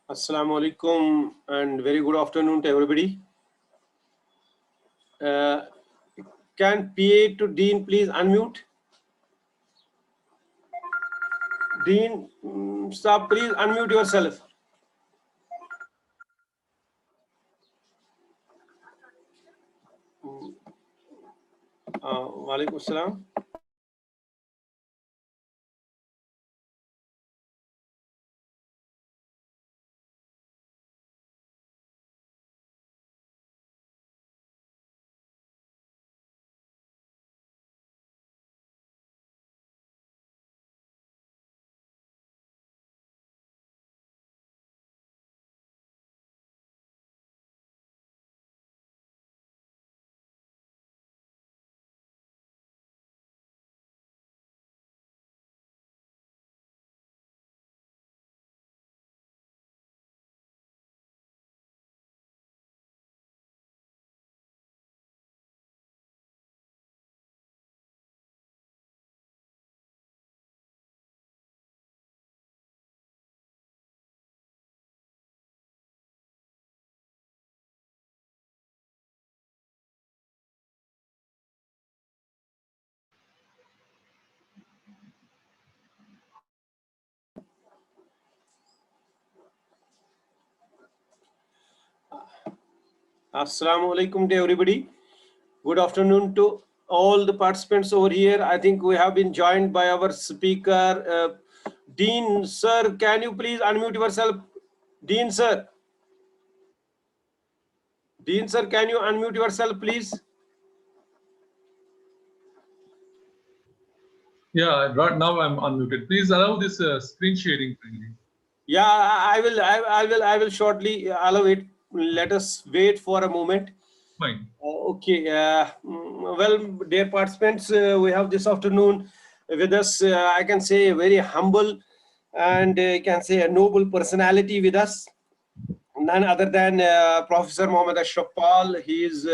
Assalamu alaikum and very good afternoon to everybody. Can PA to Dean please unmute? Dean, stop, please unmute yourself. Walaikum assalam. Assalamu alaikum to everybody. Good afternoon to all the participants over here. I think we have been joined by our speaker, Dean sir. Can you please unmute yourself? Dean sir. Dean sir, can you unmute yourself, please? Yeah, right now I'm unmuted. Please allow this screen sharing. Yeah, I will shortly allow it. Let us wait for a moment. Fine. Okay. Well, dear participants, we have this afternoon with us, I can say, a very humble and I can say a noble personality with us. None other than Professor Mohammad Ashraf. He is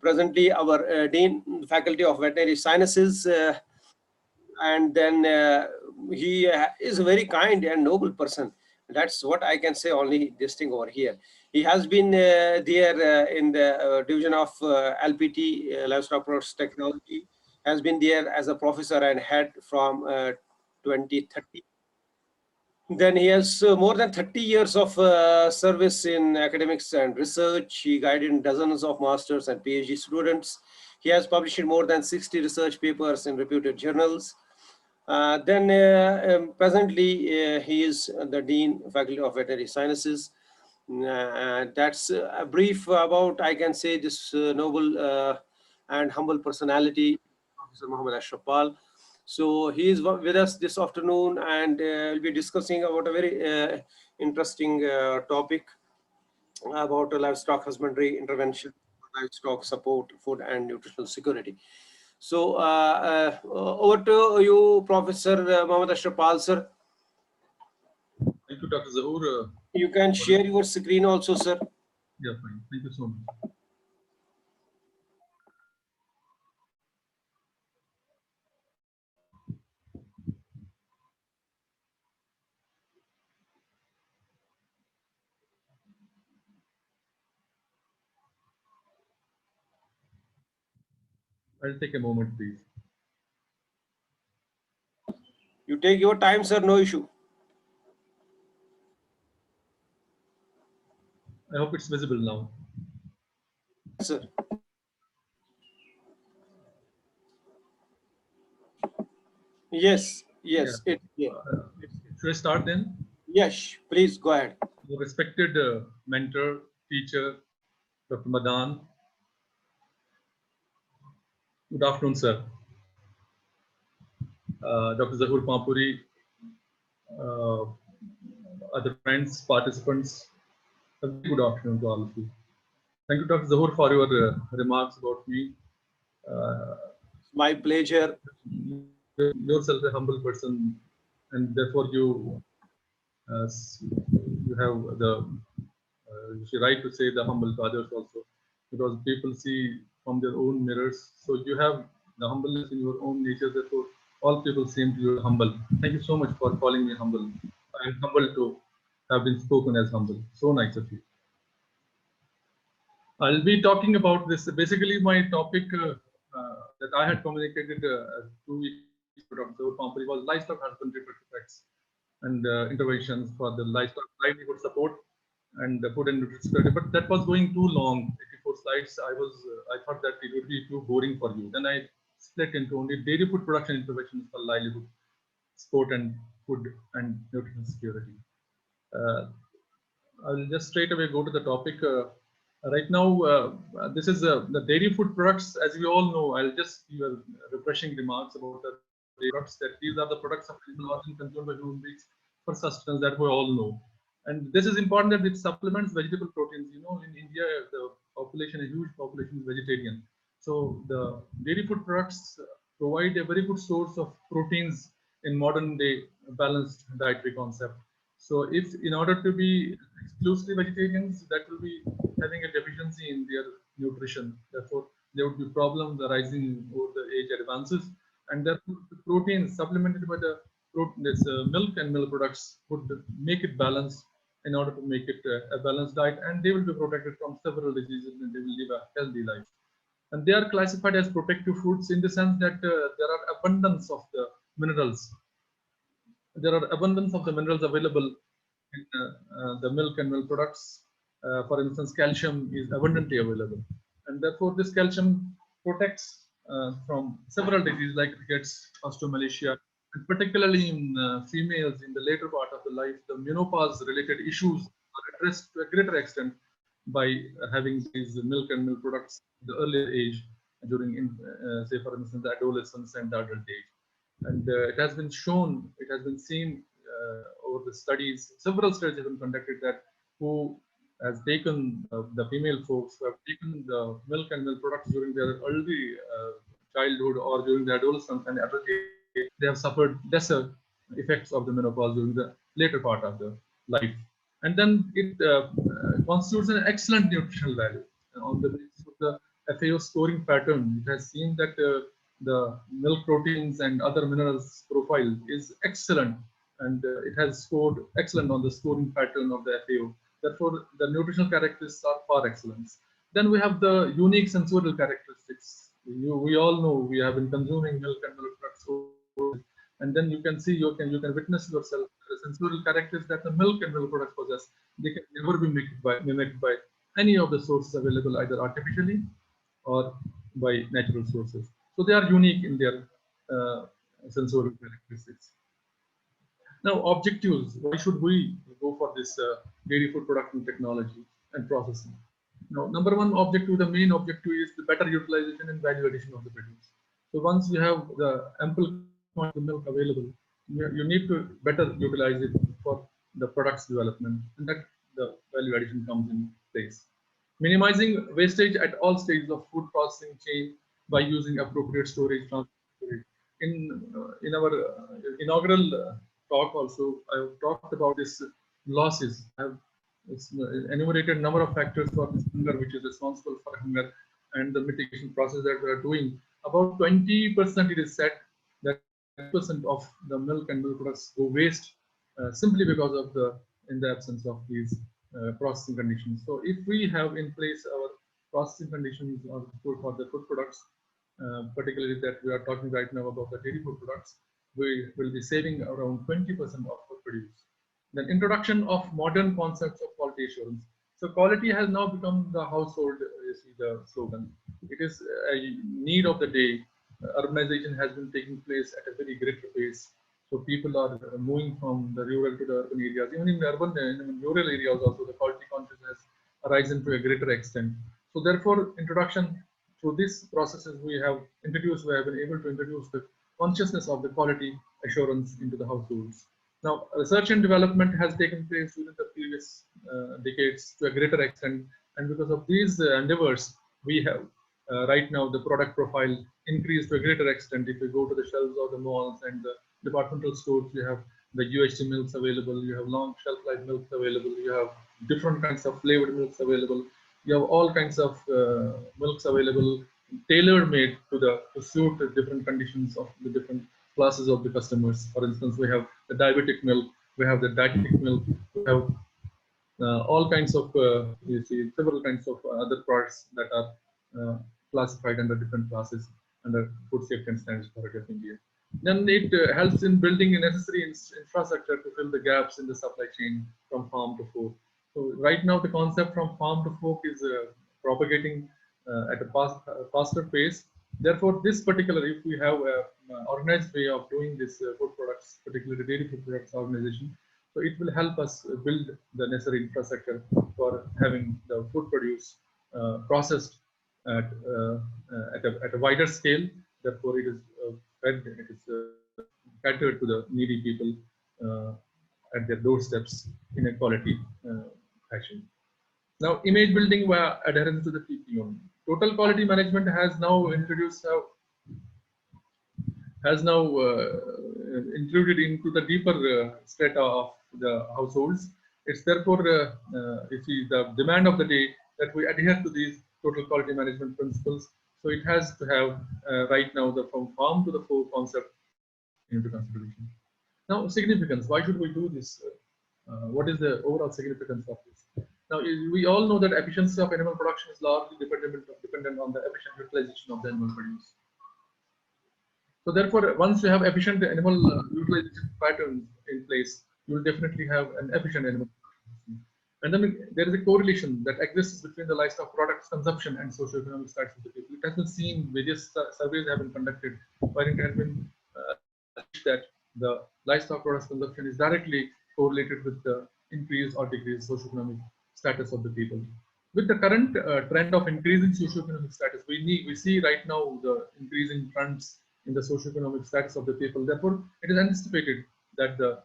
presently our Dean, Faculty of Veterinary Sciences. And then he is a very kind and noble person. That's what I can say, only this thing over here. He has been there in the division of LPT, Livestock Products Technology, has been there as a professor and head from 2013. Then he has more than 30 years of service in academics and research. He guided dozens of masters and PhD students. He has published more than 60 research papers in reputed journals. Presently, he is the Dean, Faculty of Veterinary Sciences. That's a brief about, I can say, this noble and humble personality, Professor Mohammad Ashraf. So he is with us this afternoon, and we'll be discussing about a very interesting topic about livestock husbandry intervention, livestock support, food and nutritional security. So over to you, Professor Mohammad Ashraf, sir. Thank you, Dr. Zahoor. You can share your screen also, sir. Yeah, fine. Thank you so much. I'll take a moment, please. You take your time, sir, no issue. I hope it's visible now. Yes, sir. Yes, yes. Yeah. Should I start then? Yes, please go ahead. Your respected mentor, teacher, Dr. Madan. Good afternoon, sir. Dr. Zahoor Pampuri, other friends, participants, a very good afternoon to all of you. Thank you, Dr. Zahoor, for your remarks about me. My pleasure. Yourself a humble person, and therefore you have the right to say the humble to others also, because people see from their own mirrors. So you have the humbleness in your own nature. Therefore, all people seem to you humble. Thank you so much for calling me humble. I am humble too. have been spoken as humble. So nice of you. I'll be talking about this. Basically, my topic that I had communicated 2 weeks ago to our company was livestock husbandry effects and interventions for the livestock livelihood support and the food and nutrition security. But that was going too long, 84 slides. I thought that it would be too boring for you. Then I split into only dairy food production interventions for livelihood, sport and food and nutrition security. I'll just straight away go to the topic. Right now, this is the dairy food products. As we all know, I'll just give refreshing remarks about the dairy products. That these are the products of animal origin consumed by human beings for sustenance, that we all know. And this is important that it supplements vegetable proteins. You know, in India, the population, a huge population, is vegetarian. So the dairy food products provide a very good source of proteins in modern day balanced dietary concept. So if in order to be exclusively vegetarians, that will be having a deficiency in their nutrition. Therefore, there would be problems arising over the age advances. And therefore, the proteins supplemented by the this milk and milk products would make it balanced in order to make it a balanced diet. And they will be protected from several diseases and they will live a healthy life. And they are classified as protective foods in the sense that there are abundance of the minerals. There are abundance of the minerals available in the milk and milk products. For instance, calcium is abundantly available, and therefore this calcium protects from several diseases like rickets, osteomalacia, and particularly in females in the later part of the life, the menopause-related issues are addressed to a greater extent by having these milk and milk products in the earlier age during, say, for instance, the adolescence and the adult age. And it has been shown, it has been seen over the studies, several studies have been conducted that who has taken the female folks who have taken the milk and milk products during their early childhood or during the adolescence and adult age, they have suffered lesser effects of the menopause during the later part of the life. And then it constitutes an excellent nutritional value on the basis of the FAO scoring pattern. It has seen that the milk proteins and other minerals profile is excellent, and it has scored excellent on the scoring pattern of the FAO. Therefore, the nutritional characteristics are par excellence. Then we have the unique sensorial characteristics. We all know we have been consuming milk and milk products, and then you can see, you can witness yourself the sensorial characteristics that the milk and milk products possess. They can never be mimicked by any of the sources available, either artificially or by natural sources. So they are unique in their sensorial characteristics. Now, objectives. Why should we go for this dairy food production technology and processing? Now, number one objective, the main objective is the better utilization and value addition of the produce. So once you have the ample quantity of milk available, you need to better utilize it for the product's development, and that the value addition comes in place. Minimizing wastage at all stages of food processing chain by using appropriate storage, transport. In our inaugural talk also, I talked about this losses. I've enumerated number of factors for this hunger, which is responsible for hunger, and the mitigation process that we are doing. About 20% it is said that 20% of the milk and milk products go waste simply because of in the absence of these processing conditions. So if we have in place our processing conditions for the food products, particularly that we are talking right now about the dairy food products, we will be saving around 20% of food produce. Then introduction of modern concepts of quality assurance. So quality has now become the household, you see the slogan. It is a need of the day. Urbanization has been taking place at a very greater pace. So people are moving from the rural to the urban areas. Even in the urban, in rural areas also, the quality consciousness has arisen to a greater extent. So therefore, introduction through these processes we have been able to introduce the consciousness of the quality assurance into the households. Now, research and development has taken place within the previous decades to a greater extent, and because of these endeavors, we have right now the product profile increased to a greater extent. If you go to the shelves of the malls and the departmental stores, you have the UHT milks available, you have long shelf life milks available, you have different kinds of flavored milks available, you have all kinds of milks available, tailor-made to suit the different conditions of the different classes of the customers. For instance, we have the diabetic milk, we have the dietetic milk, we have all kinds of, you see, several kinds of other products that are classified under different classes under Food Safety and Standards Authority of India. Then it helps in building a necessary infrastructure to fill the gaps in the supply chain from farm to fork. So right now, the concept from farm to fork is propagating at a faster pace. Therefore, this particular, if we have an organized way of doing this food products, particularly dairy food products organization, so it will help us build the necessary infrastructure for having the food produce processed at a wider scale. Therefore, it is fed, it is catered to the needy people at their doorsteps in a quality fashion. Now, image building via adherence to the TPO. Total quality management has now introduced has now included into the deeper strata of the households. It's therefore, you see, the demand of the day that we adhere to these total quality management principles. So it has to have right now the from farm to the fork concept into consideration. Now, significance. Why should we do this? What is the overall significance of this? Now, we all know that efficiency of animal production is largely dependent on the efficient utilization of the animal produce. So therefore, once you have efficient animal utilization patterns in place, you will definitely have an efficient animal production. And then there is a correlation that exists between the livestock products consumption and socioeconomic status of the people. It has been seen, various surveys have been conducted, where it has been that the livestock products consumption is directly correlated with the increase or decrease socioeconomic status of the people. With the current trend of increasing socioeconomic status, we see right now the increasing trends in the socioeconomic status of the people. Therefore, it is anticipated that the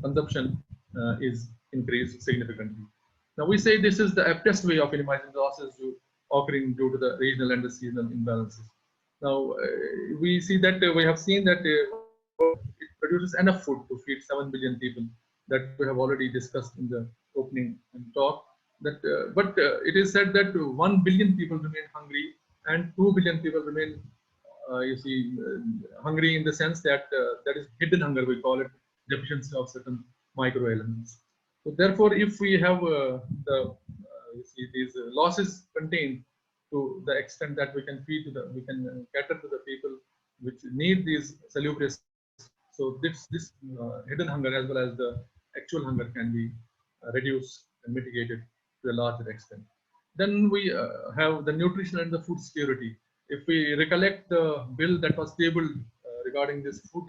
consumption is increased significantly. Now, we say this is the aptest way of minimizing the losses occurring due to the regional and the seasonal imbalances. Now, we see that we have seen that it produces enough food to feed 7 billion people, that we have already discussed in the opening and talk. That, but it is said that 1 billion people remain hungry and 2 billion people remain, you see, hungry in the sense that that is hidden hunger, we call it, deficiency of certain microelements. So therefore, if we have you see, these losses contained to the extent that we can feed to the, we can cater to the people which need these salubrious. So this hidden hunger as well as the actual hunger can be reduced and mitigated to a larger extent. Then we have the nutrition and the food security. If we recollect the bill that was tabled regarding this food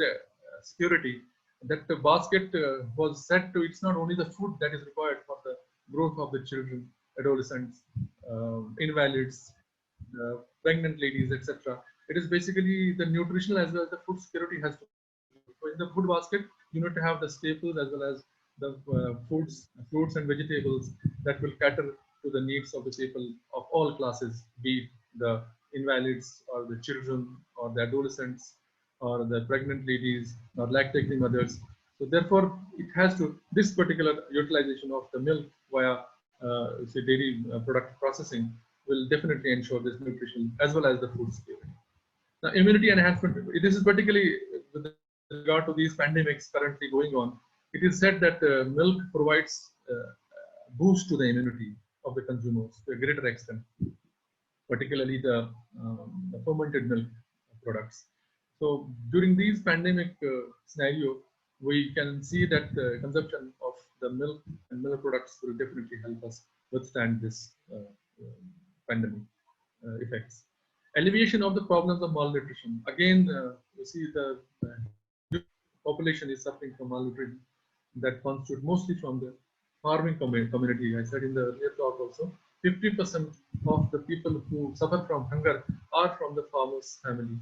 security, that the basket was set to, it's not only the food that is required for the growth of the children, adolescents, invalids, pregnant ladies, etc. It is basically the nutritional as well as the food security has to. So in the food basket, you need to have the staples as well as the fruits and vegetables that will cater to the needs of the people of all classes, be it the invalids or the children or the adolescents or the pregnant ladies or lactating mothers. So therefore, it has to, this particular utilization of the milk via say dairy product processing will definitely ensure this nutrition as well as the food security. Now, immunity enhancement, this is particularly with regard to these pandemics currently going on. It is said that milk provides boost to the immunity of the consumers to a greater extent, particularly the fermented milk products. So during these pandemic scenario, we can see that the consumption of the milk and milk products will definitely help us withstand this pandemic effects. Alleviation of the problems of malnutrition. Again, you see the population is suffering from malnutrition that constitute mostly from the farming community. I said in the earlier talk also, 50% of the people who suffer from hunger are from the farmers' families.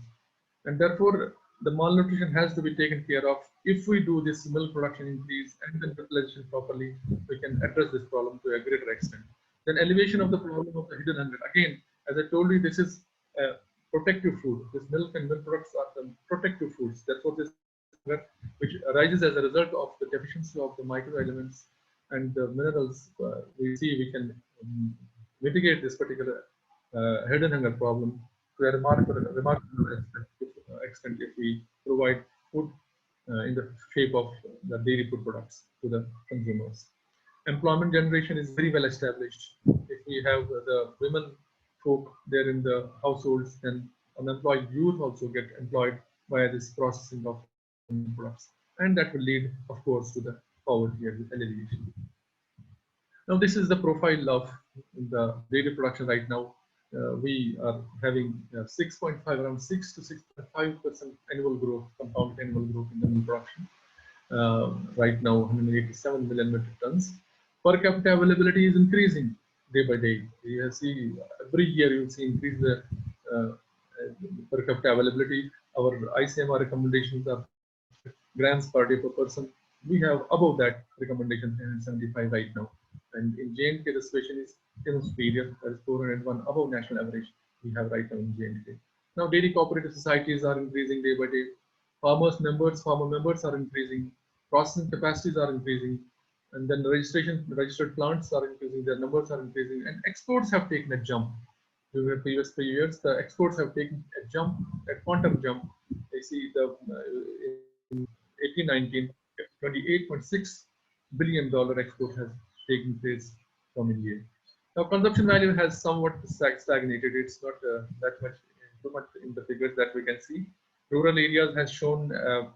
And therefore, the malnutrition has to be taken care of. If we do this milk production increase and the utilization properly, we can address this problem to a greater extent. Then elevation of the problem of the hidden hunger. Again, as I told you, this is protective food. This milk and milk products are the protective foods. Therefore, this which arises as a result of the deficiency of the microelements and the minerals, we see we can mitigate this particular hidden hunger problem to a remarkable extent if we provide food in the shape of the dairy food products to the consumers. Employment generation is very well established. If we have the women folk there in the households, then unemployed youth also get employed via this processing of products, and that will lead, of course, to the poverty alleviation. Now, this is the profile of the dairy production right now. We are having 6.5, around 6 to 6.5% annual growth, compound annual growth in the milk production. Right now, 187 million metric tons. Per capita availability is increasing day by day. You see every year you see increase the per capita availability. Our ICMR recommendations are grams per day per person. We have above that recommendation 375 right now. And in J&K, the situation is even superior. That is 401 above national average we have right now in J&K. Now, dairy cooperative societies are increasing day by day. Farmer members are increasing. Processing capacities are increasing. And then the registered plants are increasing. Their numbers are increasing. And exports have taken a jump. During the previous 3 years, the exports have taken a jump, a quantum jump. I see the in 1819, $28.6 billion export has taken place from India. Now, consumption value has somewhat stagnated. It's not that much too much in the figures that we can see. Rural areas has shown a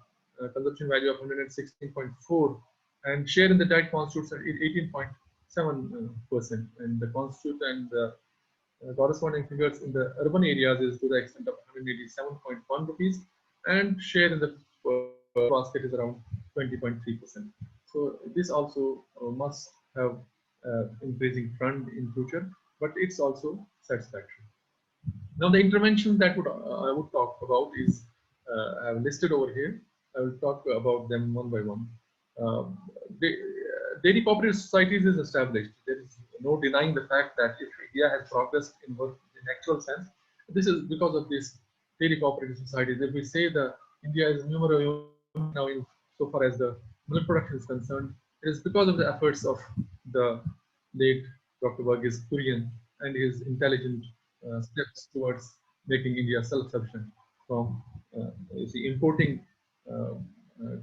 consumption value of 116.4, and share in the diet constitutes at 18.7%, and the constitute and the corresponding figures in the urban areas is to the extent of 187.1 rupees, and share in the basket is around 20.3%. So this also must have increasing trend in future, but it's also satisfactory. Now, the interventions that I would talk about is I have listed over here. I will talk about them one by one. Dairy cooperative societies is established. There is no denying the fact that if India has progressed in actual sense, this is because of these dairy cooperative societies. If we say that India is numero uno now in so far as the milk production is concerned, it is because of the efforts of the late Dr. Varghese Kurian and his intelligent steps towards making India self-sufficient from importing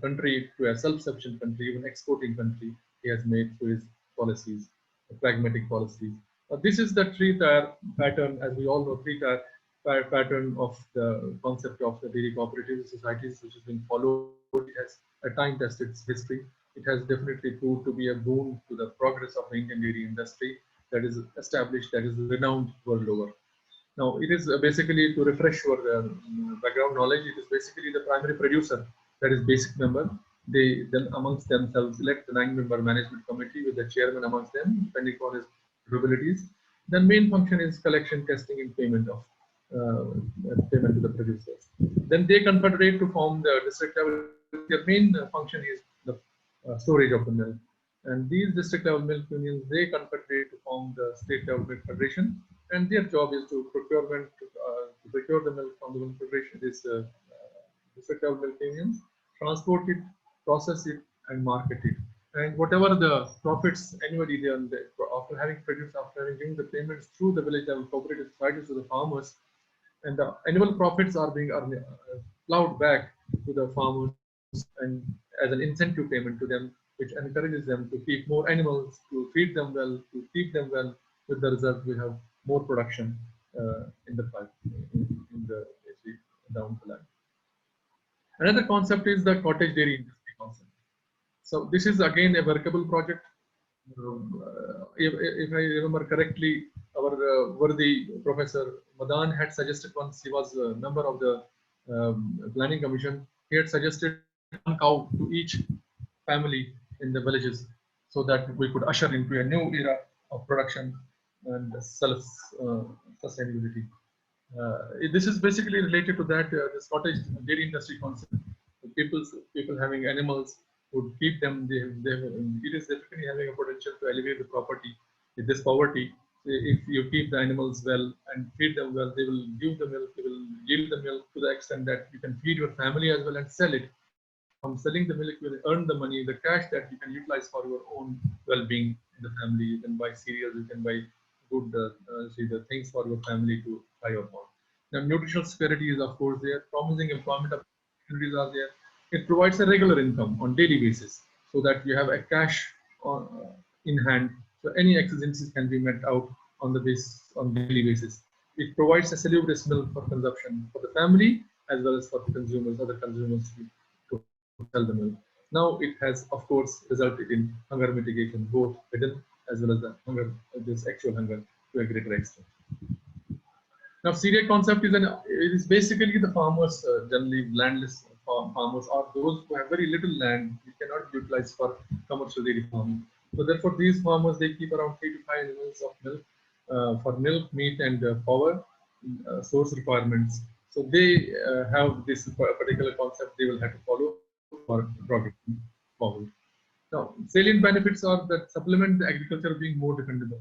country to a self-sufficient country, even exporting country. He has made through his policies, pragmatic policies. This is the three-tier pattern, as we all know, three-tier pattern of the concept of the dairy cooperative societies, which has been followed. It has a time-tested history. It has definitely proved to be a boon to the progress of the Indian dairy industry that is established, that is renowned world over. Now, it is basically, to refresh your background knowledge, it is basically the primary producer, that is basic member. They then amongst themselves elect the 9-member management committee with the chairman amongst them, depending on his capabilities. The main function is collection, testing, and payment of payment to the producers. Then they confederate to form the district level. Their main function is the storage of the milk. And these district level milk unions, they confederate to form the state level milk federation, and their job is to procure the milk from the milk federation, this district level milk unions, transport it, process it, and market it. And whatever the profits annually they after having produced, after having given the payments through the village level cooperative societies to the farmers, and the annual profits are being plowed back to the farmers and as an incentive payment to them, which encourages them to keep more animals, to feed them well, to keep them well. With the result, we have more production in the down the line. Another concept is the cottage dairy industry concept. So this is again a workable project. If I remember correctly, our worthy Professor Madan had suggested, once he was a member of the planning commission, he had suggested one cow to each family in the villages, so that we could usher into a new era of production and self-sustainability. This is basically related to that this cottage dairy industry concept. People having animals would keep them. It is definitely having a potential to elevate the poverty. If you keep the animals well and feed them well, they will give the milk. They will yield the milk to the extent that you can feed your family as well and sell it. From selling the milk, you will earn the money, the cash that you can utilize for your own well-being in the family. You can buy cereals, you can buy good the things for your family to try upon. Now, nutritional security is of course there. Promising employment opportunities are there. It provides a regular income on daily basis so that you have a cash in hand. So any exigencies can be met out on daily basis. It provides a salubrious milk for consumption for the family as well as for the consumers, other consumers to sell the milk. Now it has, of course, resulted in hunger mitigation, both hidden as well as the hunger, this actual hunger to a greater extent. Now, CDA concept is basically the farmers, generally landless farmers, or those who have very little land, which cannot be utilized for commercial dairy farming. So, therefore, these farmers they keep around 3 to 5 animals of milk for milk, meat, and power source requirements. So, they have this particular concept they will have to follow for progressing forward. Now, salient benefits are that supplement the agriculture being more dependable.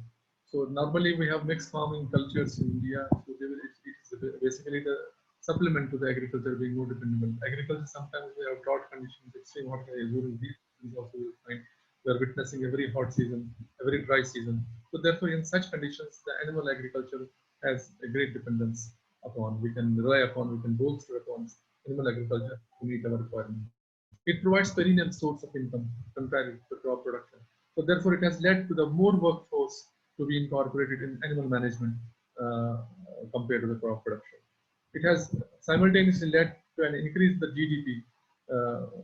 So normally we have mixed farming cultures in India. So it is basically the supplement to the agriculture being more dependable. Agriculture sometimes we have drought conditions, extreme hot during these seasons also we find we are witnessing a very hot season, a very dry season. So therefore, in such conditions, the animal agriculture has a great dependence upon. We can rely upon, we can bolster upon animal agriculture to meet our requirements. It provides perennial source of income compared to crop production. So therefore, it has led to the more workforce to be incorporated in animal management compared to the crop production. It has simultaneously led to an increase in the GDP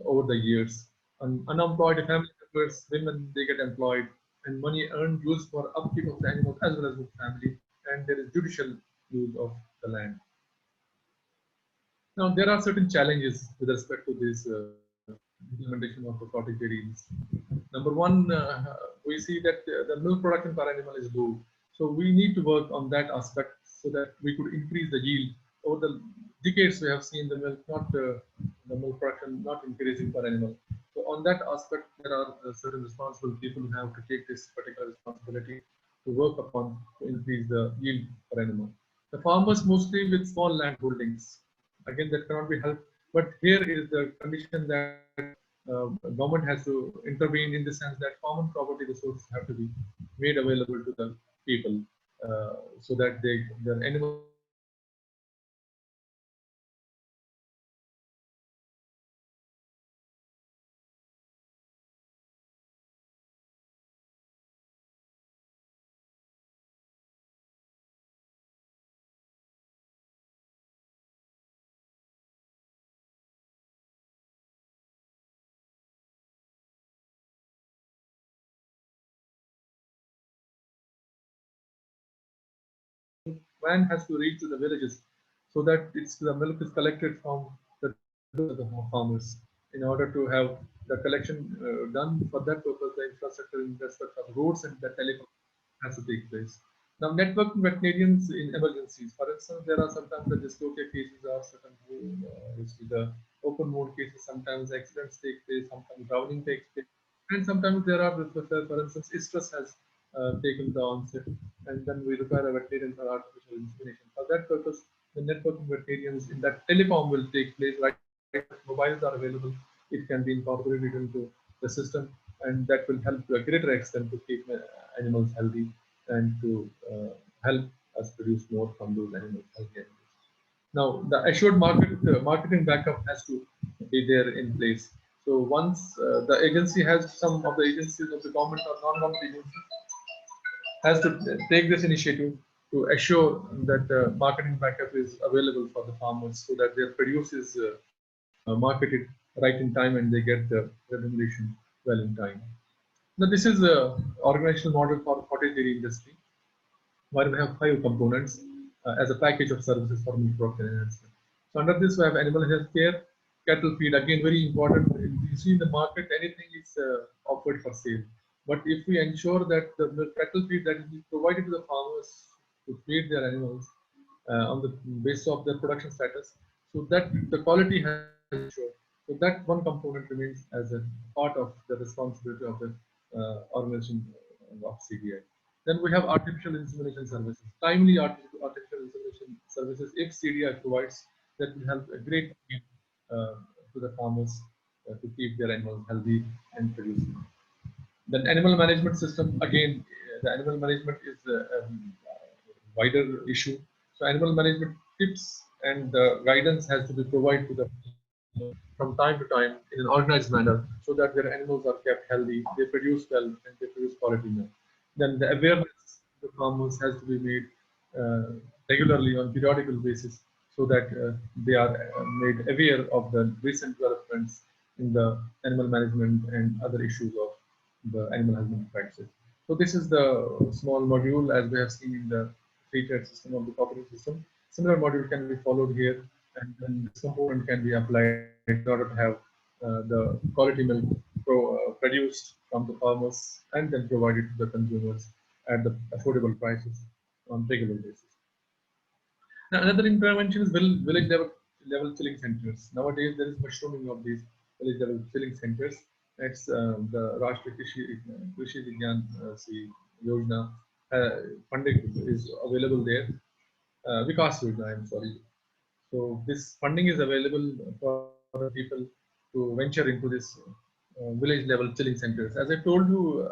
over the years. Unemployed family members, women, they get employed, and money earned used for upkeep of the animals as well as the family, and there is judicial use of the land. Now, there are certain challenges with respect to this implementation of the cottage dairy industry. Number one, we see that the milk production per animal is low. So we need to work on that aspect so that we could increase the yield. Over the decades, we have seen the milk production not increasing per animal. So on that aspect, there are certain responsible people who have to take this particular responsibility to work upon to increase the yield per animal. The farmers mostly with small land holdings. Again, that cannot be helped. But here is the condition that government has to intervene in the sense that common property resources have to be made available to the people so that their animals van has to reach to the villages so that the milk is collected from the farmers in order to have the collection done. For that purpose, the infrastructure in respect of roads and the telecom has to take place. Now, networking veterinarians in emergencies. For instance, there are sometimes the dyslocate cases or certain the open wound cases. Sometimes accidents take place, sometimes drowning takes place, and sometimes there are, for instance, stress has taken the onset, and then we require a veterinarian for artificial insemination. For that purpose, the networking veterinarians in that telecom will take place. Right, mobiles are available. It can be incorporated into the system, and that will help to a greater extent to keep animals healthy and to help us produce more from those animals, healthy animals. Now, the assured marketing backup has to be there in place. So once the agency has, some of the agencies of the government or non-government agencies has to take this initiative to assure that marketing backup is available for the farmers so that their produce is marketed right in time and they get the remuneration well in time. Now, this is the organizational model for cottage dairy industry, where we have 5 components as a package of services for milk production enhancement. So under this, we have animal health care, cattle feed, again very important. You see in the market, anything is offered for sale. But if we ensure that the cattle feed that is provided to the farmers to feed their animals on the basis of their production status, so that the quality has ensured. So that one component remains as a part of the responsibility of the organization of CDI. Then we have artificial insemination services, timely artificial insemination services. If CDI provides, that will help a great deal to the farmers to keep their animals healthy and producing. Then animal management system, again, the animal management is a wider issue. So animal management tips and guidance has to be provided to the from time to time in an organized manner so that their animals are kept healthy, they produce well, and they produce quality milk. Then the awareness of the farmers has to be made regularly on periodical basis so that they are made aware of the recent developments in the animal management and other issues of the animal husbandry practices. So this is the small module as we have seen in the free-trade system of the cooperative system. Similar module can be followed here, and then this component can be applied in order to have the quality milk produced from the farmers and then provided to the consumers at the affordable prices on regular basis. Now, another intervention is village level chilling centers. Nowadays, there is mushrooming of these village level chilling centers. It's the Rashtriya Krishi Vigyan Yojana funding is available there. Vikas Yojana, I'm sorry. So this funding is available for people to venture into this village level chilling centers. As I told you,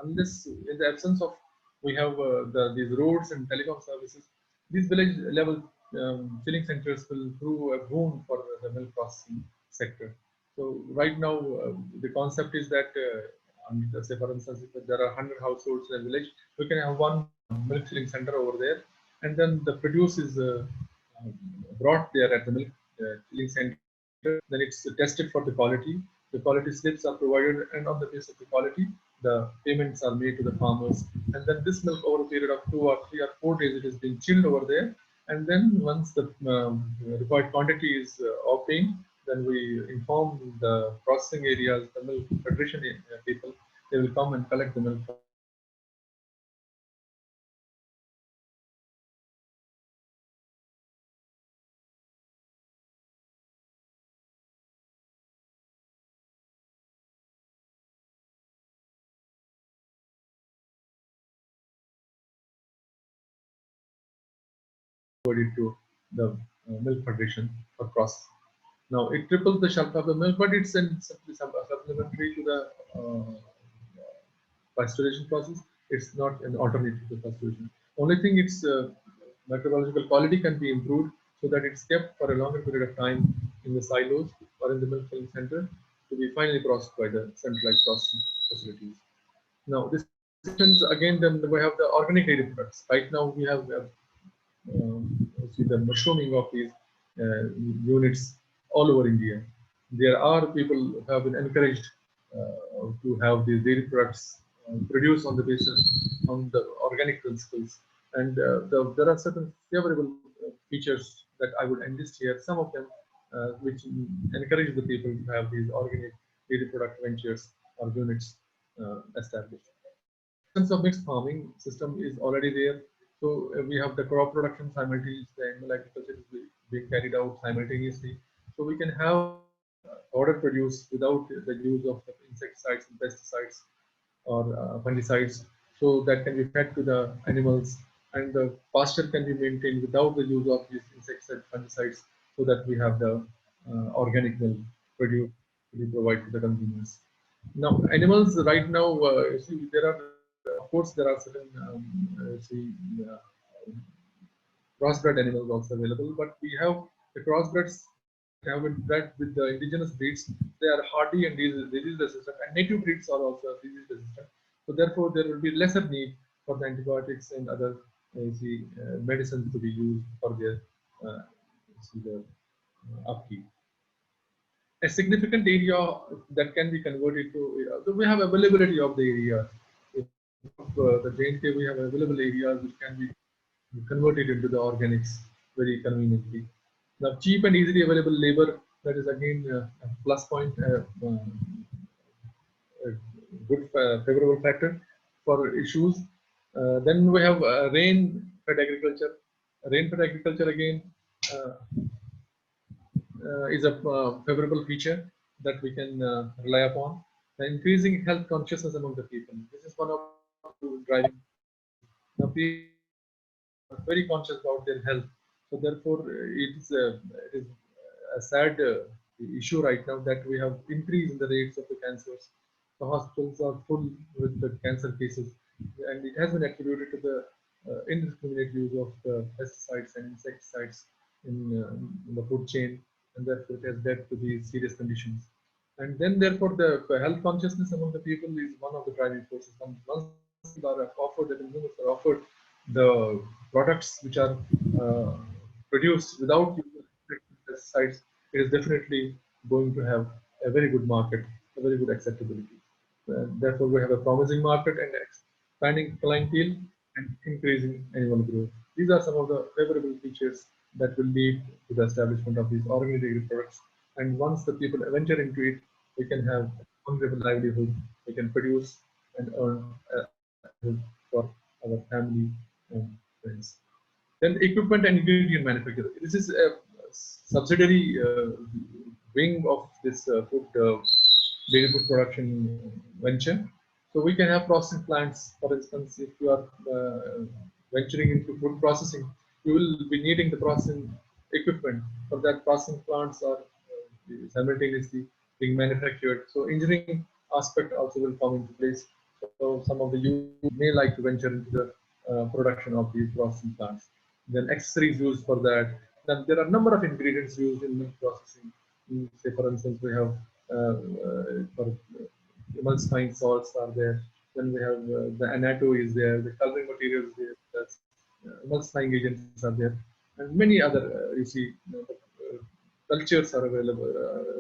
unless in the absence of we have these roads and telecom services, these village level chilling centers will prove a boon for the milk processing sector. So right now, the concept is that, say for instance, if there are 100 households in a village, we can have one milk chilling center over there, and then the produce is brought there at the milk chilling center. Then it's tested for the quality. The quality slips are provided, and on the basis of the quality, the payments are made to the farmers. And then this milk, over a period of 2 or 3 or 4 days, it is being chilled over there. And then once the required quantity is obtained, then we inform the processing areas, the milk federation people. They will come and collect the milk from it to the milk federation for processing. Now it triples the shelf of the milk, but it's simply supplementary to the pasteurization process. It's not an alternative to pasteurization. Only thing its microbiological quality can be improved so that it's kept for a longer period of time in the silos or in the milk filling center to be finally processed by the centralized processing facilities. Now this happens again. Then we have the organic dairy products. Right now we have see the mushrooming of these uh, units all over India. There are people who have been encouraged to have these dairy products produced on the basis on the organic principles, and there are certain favorable features that I would enlist here. Some of them which encourage the people to have these organic dairy product ventures or units established. In absence of mixed farming system is already there. So we have the crop production simultaneously, the animal agriculture is being carried out simultaneously. So we can have order produce without the use of insecticides and pesticides or fungicides. So that can be fed to the animals, and the pasture can be maintained without the use of these insecticides, fungicides, so that we have the organic milk produce to be provided to the consumers. Now, animals right now, see, there are, of course, there are certain, uh, crossbred animals also available, but we have the crossbreds that have been bred with the indigenous breeds. They are hardy and disease resistant, and native breeds are also disease resistant. So therefore, there will be lesser need for the antibiotics and other medicines to be used for their the upkeep. A significant area that can be converted to, we have availability of the area. The JNK, we have available areas which can be converted into the organics very conveniently. Now, cheap and easily available labor, that is again a plus point, a good favorable factor for issues. Then we have rain-fed agriculture. Rain-fed agriculture again uh, is a favorable feature that we can rely upon. The increasing health consciousness among the people. This is one of the driving forces. Now, people are very conscious about their health. So therefore, it is a sad issue right now that we have increase in the rates of the cancers. The hospitals are full with the cancer cases, and it has been attributed to the indiscriminate use of the pesticides and insecticides in the food chain. and therefore it has led to these serious conditions. And then therefore the health consciousness among the people is one of the driving forces. And once people are offered, the consumers are offered the products which are produced without pesticides, it is definitely going to have a very good market, a very good acceptability. Therefore, we have a promising market and expanding clientele and increasing annual growth. These are some of the favorable features that will lead to the establishment of these organic dairy products. And once the people venture into it, we can have a comfortable livelihood. We can produce and earn a livelihood for our family and friends. Then equipment and ingredient manufacturer. This is a subsidiary wing of this dairy food production venture. So we can have processing plants. For instance, if you are venturing into food processing, you will be needing the processing equipment. For that, processing plants are simultaneously being manufactured. So engineering aspect also will come into place. So some of the youth may like to venture into the production of these processing plants. Then accessories used for that. Then there are a number of ingredients used in milk processing. Say, for instance, we have for emulsifying salts are there. Then we have the annatto is there, the coloring materials there, emulsifying agents are there, and many other you see cultures are available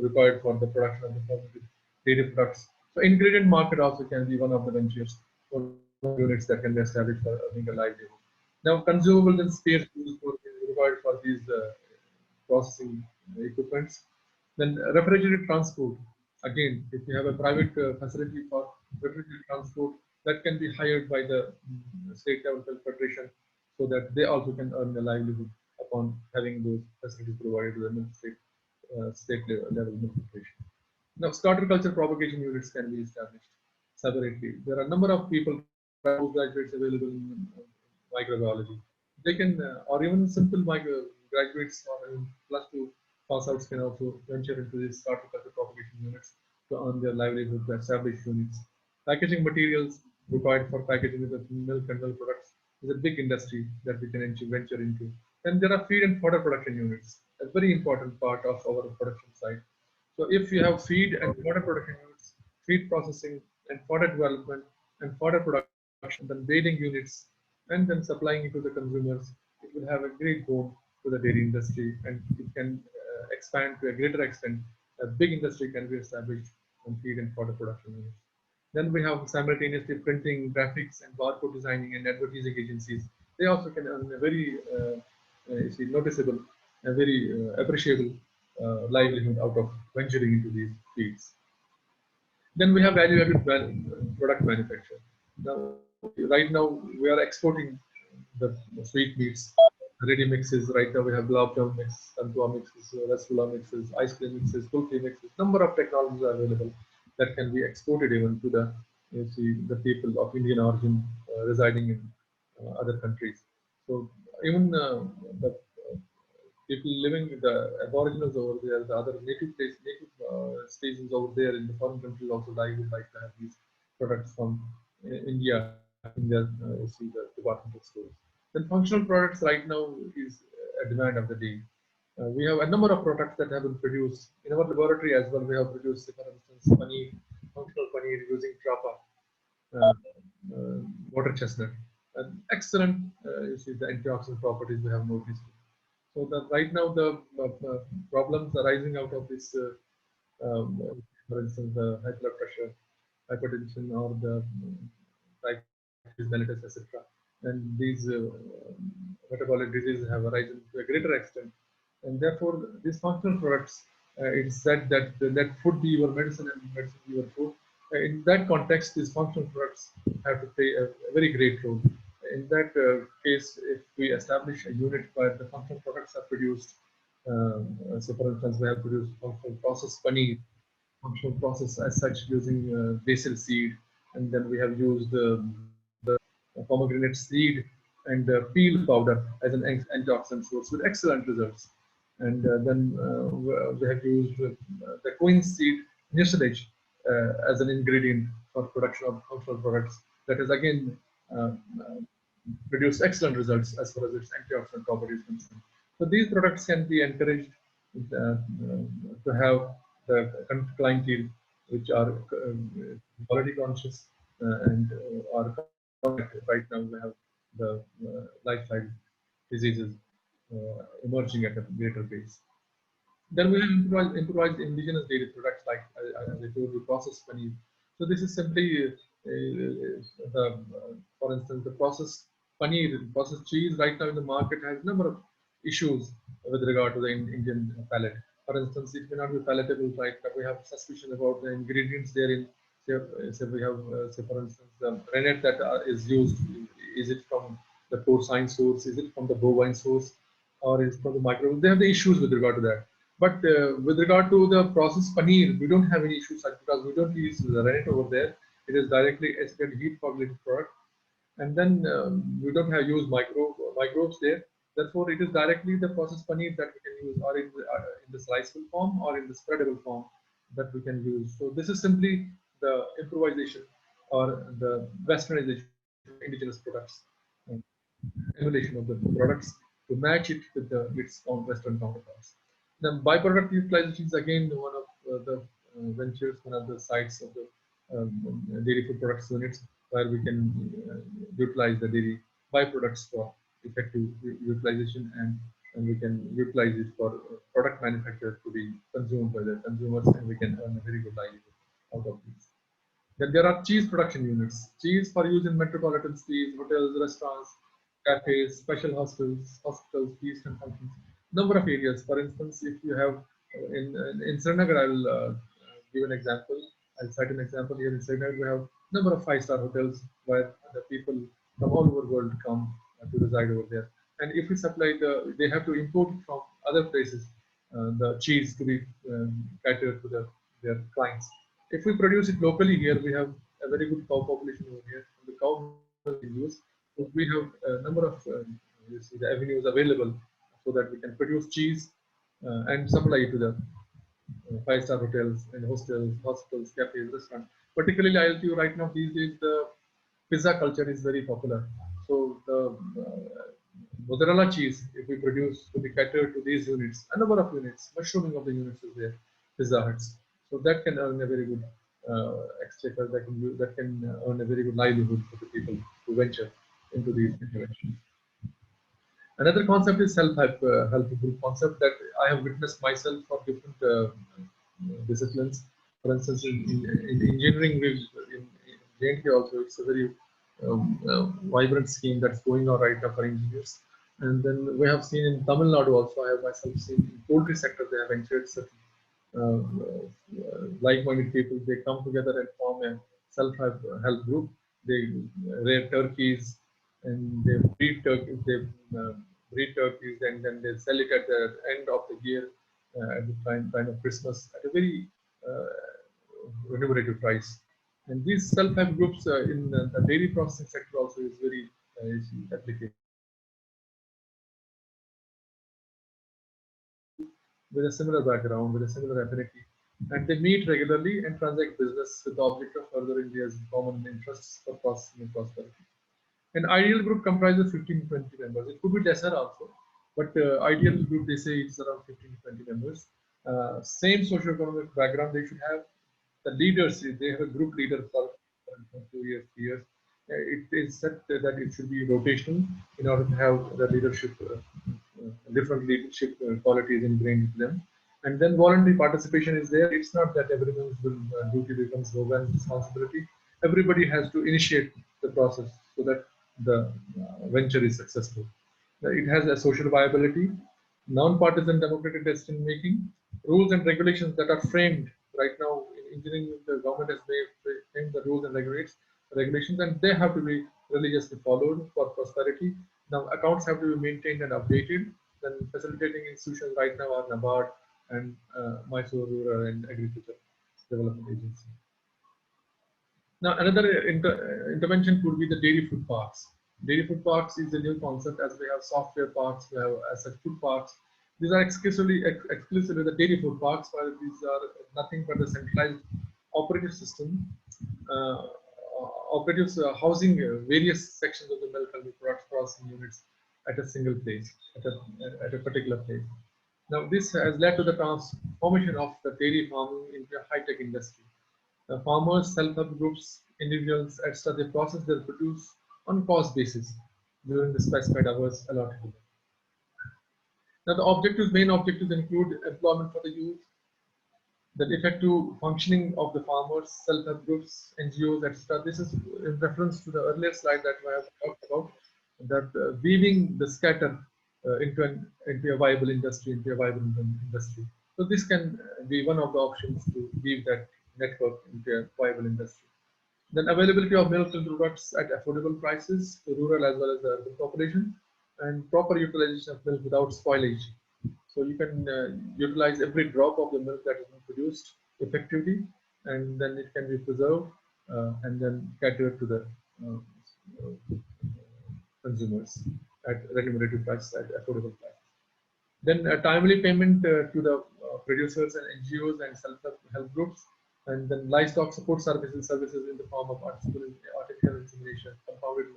required for the production of the dairy products. So ingredient market also can be one of the ventures or units that can be established for earning a livelihood. Now consumables and spares required for these processing equipments. Then refrigerated transport. Again, if you have a private facility for refrigerated transport, that can be hired by the state level federation, so that they also can earn a livelihood upon having those facilities provided to the state level milk federation. Now, starter culture propagation units can be established separately. There are a number of people, postgraduates available in microbiology. They can, or even simple graduates or even +2 pass outs can also venture into these starter culture propagation units to earn their livelihood to establish units. Packaging materials required for packaging the milk and milk products is a big industry that we can venture into. Then there are feed and fodder production units, a very important part of our production side. So if you have feed and fodder production units, feed processing and fodder development and fodder production, then grading units, and then supplying it to the consumers, it will have a great boon to the dairy industry, and it can expand to a greater extent. A big industry can be established on feed and fodder production units. Then we have simultaneously printing, graphics, and barcode designing and advertising agencies. They also can earn a very noticeable, a very appreciable livelihood out of venturing into these fields. Then we have value-added product manufacture. Now, right now we are exporting the sweet meats, ready mixes. Right now we have gulab jamun mix, tantua mixes, rasgulla mixes, ice cream mixes, kulfi mixes. Number of technologies are available that can be exported even to the the people of Indian origin residing in other countries. So even the people living with the aboriginals over there, the other native species over there in the foreign countries also would like to have these products from India in their see the departmental stores. Then functional products right now is a demand of the day. We have a number of products that have been produced in our laboratory as well. We have produced, for instance, paneer, functional paneer using trapa, uh, water chestnut, and excellent. You see the antioxidant properties we have noticed. So that right now the problems arising out of this, for instance, the high blood pressure, hypertension, or the diabetes mellitus, etc. And these metabolic diseases have arisen to a greater extent, and therefore these functional products, it is said that let food be your medicine and medicine be your food. In that context, these functional products have to play a very great role. In that case, if we establish a unit where the functional products are produced, so for instance, we have produced functional processed paneer, functional process as such using basil seed, and then we have used the pomegranate seed and peel powder as an antioxidant source with excellent results. And then we have used the quince seed mucilage as an ingredient for production of functional products that has again uh, produced excellent results as far as its antioxidant properties concerned. So these products can be encouraged to have the clientele which are quality conscious and are right now we have the lifestyle diseases emerging at a greater pace. Then we have improvised indigenous dairy products like, as I told you, processed paneer. So this is simply for instance, the processed paneer, processed cheese right now in the market has a number of issues with regard to the Indian palate. For instance, it may not be palatable, right? But we have suspicion about the ingredients therein. Say we have, say for instance, the rennet that is used. Is it from the porcine source? Is it from the bovine source? Or is from the micro? They have the issues with regard to that. But with regard to the processed paneer, we don't have any issues because we don't use the rennet over there. It is directly extracted heat formulated product, and then we don't have use microbes there. Therefore, it is directly the processed paneer that we can use, or in the sliceable form, or in the spreadable form that we can use. So this is simply the improvisation or the westernization of indigenous products, emulation of the products to match it with its Western counterparts. The byproduct utilization is again one of the ventures, one of the sites of the dairy food products units where we can utilize the dairy byproducts for effective utilization, and we can utilize it for product manufacture to be consumed by the consumers, and we can earn a very good livelihood out of these. Then there are cheese production units. Cheese for use in metropolitan cities, hotels, restaurants, cafes, special hospitals, feast and functions. Number of areas. For instance, if you have in Srinagar, I will give an example. I'll cite an example here in Srinagar. We have number of five-star hotels where the people from all over the world come to reside over there. And if we supply they have to import it from other places, the cheese to be catered to their clients. If we produce it locally here, we have a very good cow population over here. The cow we use, so we have a number of you see the avenues available so that we can produce cheese and supply it to the five-star hotels and hostels, hospitals, cafes, restaurants. Particularly, I'll tell you right now, these days the pizza culture is very popular. So the mozzarella cheese, if we produce to be catered to these units, a number of units, mushrooming of the units is there, Pizza Huts. So that can earn a very good exchequer, that can earn a very good livelihood for the people who venture into these interventions. Another concept is help group concept that I have witnessed myself for different disciplines. For instance, in engineering, in J&K also, it's a very vibrant scheme that's going on right now for engineers. And then we have seen in Tamil Nadu also, I have myself seen in poultry sector, they have ensured certain like-minded people, they come together and form a self-help group. They rear turkeys and they breed turkeys, and then they sell it at the end of the year at the time of Christmas at a very remunerative price. And these self-help groups in the dairy processing sector also is very applicable. With a similar background, with a similar affinity, and they meet regularly and transact business with the object of furthering their common interests for processing and prosperity. An ideal group comprises 15 to 20 members. It could be lesser also, but ideal group, they say it's around 15 to 20 members. Same socioeconomic background they should have. The leaders, they have a group leader for 2 years, 3 years. It is set that it should be rotational in order to have the leadership, different leadership qualities ingrained into them. And then voluntary participation is there. It's not that everyone's duty becomes Rogan's responsibility. Everybody has to initiate the process so that the venture is successful. It has a social viability, non-partisan democratic decision making, rules and regulations that are framed right now in engineering. The government has framed the rules and regulations, and they have to be religiously followed for prosperity. Now, accounts have to be maintained and updated. Then, facilitating institutions right now are NABARD and Mysore Rural and Agriculture Development Agency. Now, another intervention could be the dairy food parks. Dairy food parks is a new concept, as we have software parks, we have asset food parks. These are exclusively the dairy food parks, while these are nothing but a centralized operative system, housing various sections of the milk and the product processing units at a single place, at a particular place. Now, this has led to the transformation of the dairy farming into a high-tech industry. The farmers, self-help groups, individuals, etc., they process their produce on cost basis during the specified hours allotted to them. Now, main objectives include employment for the youth, the effective functioning of the farmers, self-help groups, NGOs, etc. This is in reference to the earlier slide that I have talked about, that weaving the scatter into a viable industry, into a vibrant industry. So this can be one of the options to weave that network into a viable industry. Then availability of milk and products at affordable prices to rural as well as the urban population, and proper utilization of milk without spoilage. So you can utilize every drop of the milk that is produced effectively, and then it can be preserved and then catered to the consumers at remunerative prices, at affordable prices. Then a timely payment to the producers and NGOs and self-help groups, and then livestock support services in the form of artificial insemination, compounded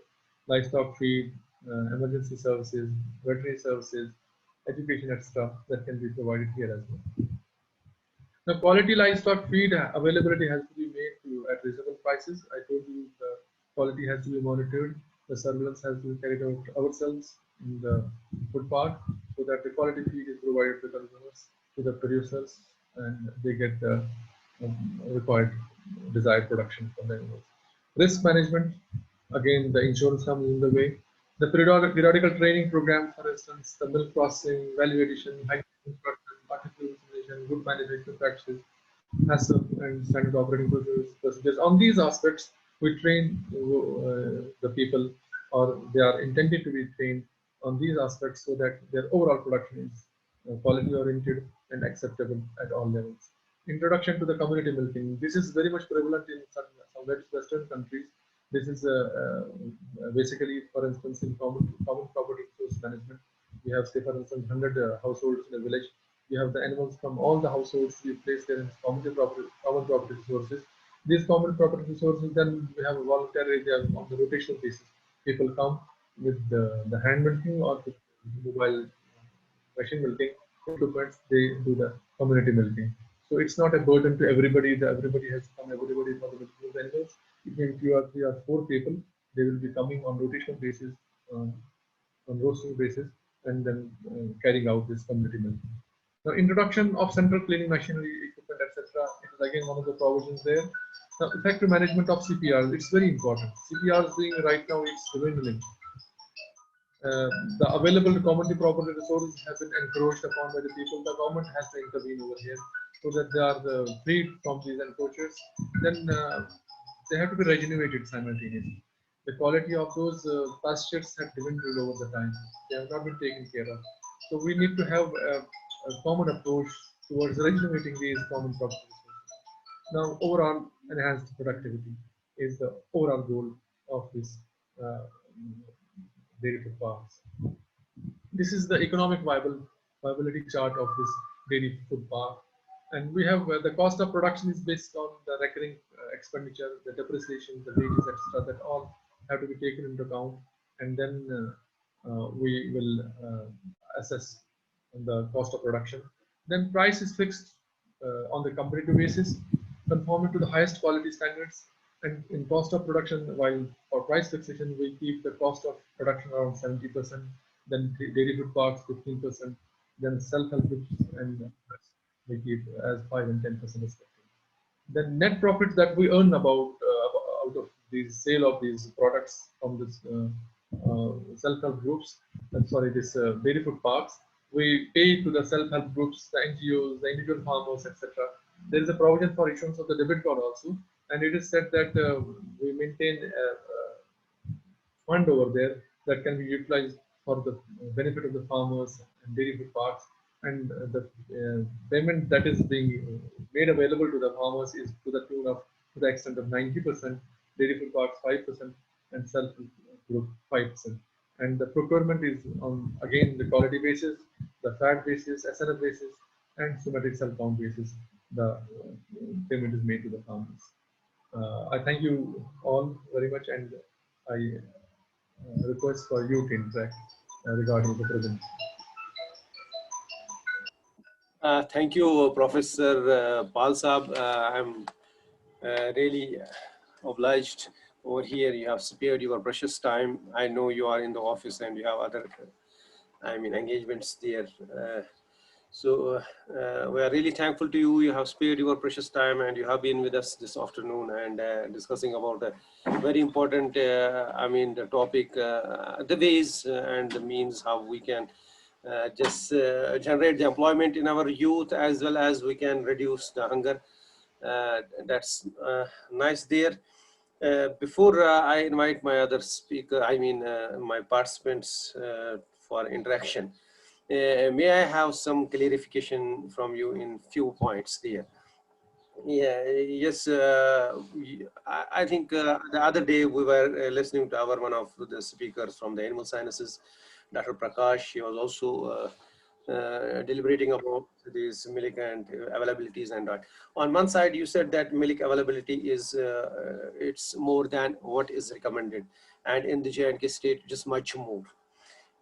livestock feed, emergency services, veterinary services, education, etc. that can be provided here as well. The quality livestock feed availability has to be made at reasonable prices. I told you the quality has to be monitored. The surveillance has to be carried out ourselves in the food park so that the quality feed is provided to consumers, to the producers, and they get the required desired production from the animals. Risk management, again, the insurance comes in the way. The periodical training program, for instance, the milk processing, value addition, high construction, artificial insemination, good manufacturing practices, HACCP, and standard operating procedures. On these aspects, we train the people, or they are intended to be trained on these aspects so that their overall production is quality oriented and acceptable at all levels. Introduction to the community milking. This is very much prevalent in some Western countries. This is basically, for instance, in common property resource management. We have, say, for instance, 100 households in a village. You have the animals from all the households. We place there in common property resources. These common property resources, then we have a voluntary, they are on the rotational basis. People come with the hand milking or with mobile machine milking equipment, they do the community milking. So it's not a burden to everybody. Everybody has come, everybody for the milking of animals. If you are 3 or 4 people, they will be coming on rotational basis, on roasting basis, and then carrying out this community milking. Now, introduction of central cleaning machinery, equipment, etc. It is again one of the provisions there. Now, effective management of CPRs, it's very important. CPRs being right now, it's dwindling. The available community property resources have been encroached upon by the people. The government has to intervene over here so that they are freed from these encroachers. Then they have to be regenerated simultaneously. The quality of those pastures have dwindled over the time. They have not been taken care of. So we need to have a common approach towards regenerating these common property resources. Now, overall enhanced productivity is the overall goal of this dairy food parks. This is the economic viability chart of this dairy food park, and we have the cost of production is based on the recurring expenditure, the depreciation, the wages, etc. That all have to be taken into account, and then we will assess the cost of production. Then price is fixed on the competitive basis, conforming to the highest quality standards. And in cost of production, while for price fixation, we keep the cost of production around 70%, then dairy food parks 15%, then self-help groups and we keep as 5 and 10% respectively. The net profits that we earn out of the sale of these products from this self-help groups, this dairy food parks, we pay to the self-help groups, the NGOs, the individual farmers, etc. There is a provision for issuance of the debit card also, and it is said that we maintain a fund over there that can be utilized for the benefit of the farmers and dairy food parks, and the payment that is being made available to the farmers is to the tune of, to the extent of 90%, dairy food parks 5%, and self group 5%. And the procurement is on, again, the quality basis, the fat basis, SNF basis, and symmetric cell count basis. The payment is made to the farmers. I thank you all very much, and I request for you to interact regarding the presentation. Thank you, Professor Pal Saab. I'm really obliged over here. You have spared your precious time. I know you are in the office and you have other, engagements there. We are really thankful to you. You have spared your precious time and you have been with us this afternoon and discussing about a very important, the topic, the ways and the means how we can just generate the employment in our youth, as well as we can reduce the hunger. That's nice there. Before I invite my other speaker, my participants for interaction, may I have some clarification from you in few points there? Yeah, yes. I think the other day we were listening to our one of the speakers from the animal sciences, Dr. Prakash. He was also deliberating about these milk and availabilities and that. On one side, you said that milk availability is it's more than what is recommended, and in the J&K state, just much more.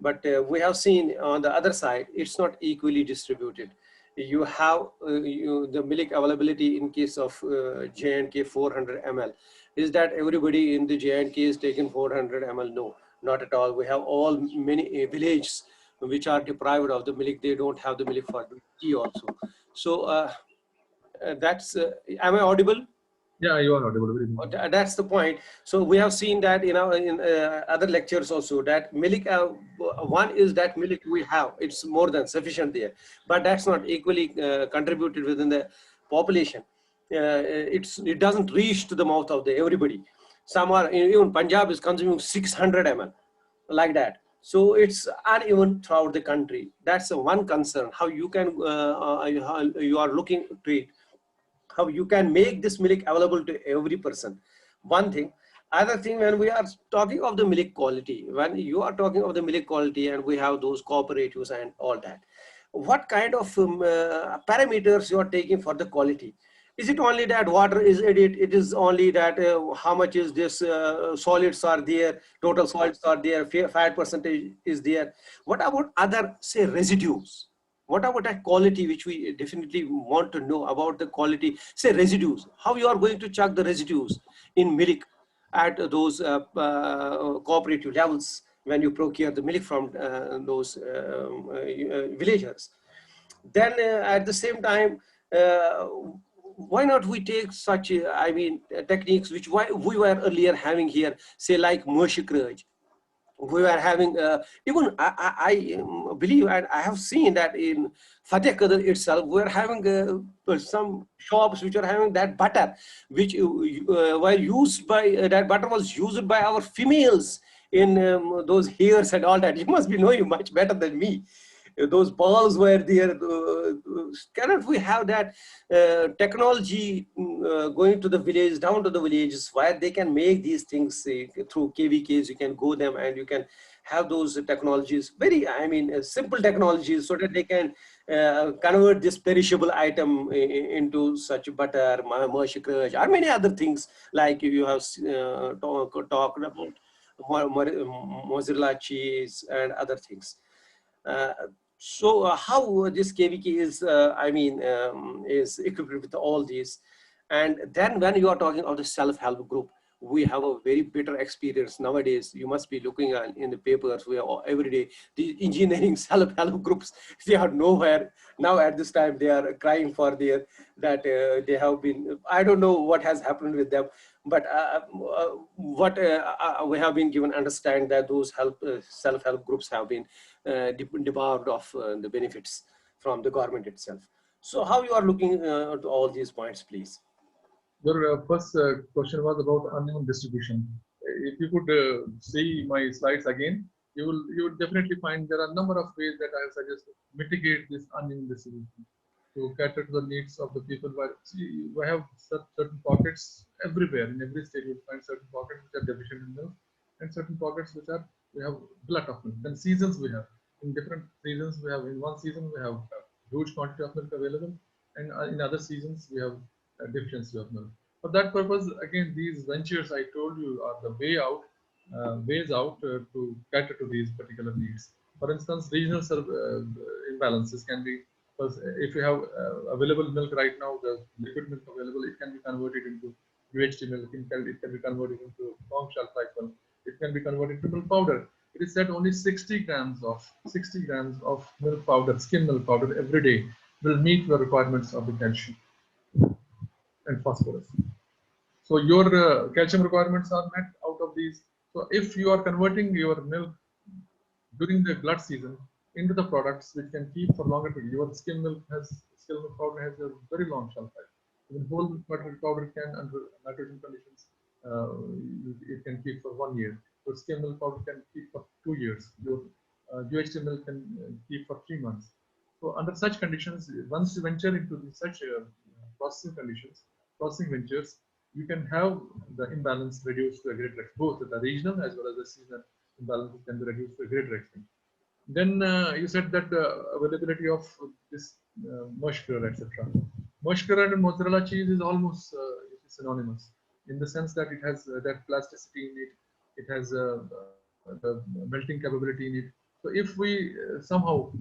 But we have seen on the other side, it's not equally distributed. You have the milk availability in case of J&K 400 ml. Is that everybody in the J&K is taking 400 ml? No, not at all. We have all many villages which are deprived of the milk. They don't have the milk for the tea also. So that's, am I audible? Yeah, you are audible. Very good. That's the point. So we have seen that, you know, in other lectures also, that milk, one is that milk we have, it's more than sufficient there, but that's not equally contributed within the population. It doesn't reach to the mouth of the everybody. Some are, even Punjab is consuming 600 ml, like that. So it's uneven throughout the country. That's one concern. How you can, how you are looking to it, how you can make this milk available to every person. One thing. Other thing, when we are talking of the milk quality, when you are talking of the milk quality and we have those cooperatives and all that, what kind of parameters you are taking for the quality? Is it only that water is added? It is only that how much is this solids are there, total solids are there, fat percentage is there. What about other, say, residues? What about that quality, which we definitely want to know about the quality, say residues, how you are going to check the residues in milk at those cooperative levels when you procure the milk from those villagers. Then at the same time, uh, why not we take such, techniques which we were earlier having here, say like Moshikrej. We were having, even I believe, and I have seen that in Fateh Qadr itself, we are having some shops which are having that butter, which were used by, that butter was used by our females in those hairs and all that. You must be knowing much better than me. Those balls were there. Cannot we have that technology going to the village, down to the villages, where they can make these things through KVKs? You can go them and you can have those technologies, very, simple technologies, so that they can convert this perishable item into such butter, mercy crush, or many other things, like you have talked about mozzarella cheese and other things. Uh, how this KVK is, is equipped with all these. And then when you are talking of the self-help group, we have a very bitter experience nowadays. You must be looking in the papers. We are every day, the engineering self-help groups, they are nowhere. Now at this time, they are crying for their, that they have been, I don't know what has happened with them, but what we have been given understand that those self-help groups have been debarred of the benefits from the government itself. So how you are looking to all these points, please? Your first question was about uneven distribution. If you could see my slides again, you will definitely find there are a number of ways that I suggest to mitigate this uneven distribution to cater to the needs of the people. But see, we have certain pockets everywhere in every state. You find certain pockets which are deficient in milk, and certain pockets which are, we have glut of milk. Then seasons we have, in different seasons we have, in one season we have a huge quantity of milk available, and in other seasons we have deficiency of milk. For that purpose, again, these ventures I told you are the ways out to cater to these particular needs. For instance, regional imbalances can be Because if you have available milk right now, the liquid milk available, it can be converted into UHT milk, it can be converted into long shelf life milk, it can be converted into milk powder. It is said only 60 grams of milk powder, skim milk powder every day will meet the requirements of the calcium and phosphorus. So your calcium requirements are met out of these. So if you are converting your milk during the glut season into the products which can keep for longer period. Your skim milk powder has a very long shelf life. Even whole milk powder can, under nitrogen conditions, it can keep for 1 year. Your skim milk powder can keep for 2 years. Your UHT milk can keep for 3 months. So under such conditions, once you venture into such processing conditions, processing ventures, you can have the imbalance reduced to a greater extent. Both the regional as well as the seasonal imbalances can be reduced to a greater extent. Then you said that availability of this moisture, etc. Moisture and mozzarella cheese is almost synonymous in the sense that it has that plasticity in it, it has the melting capability in it. So if we somehow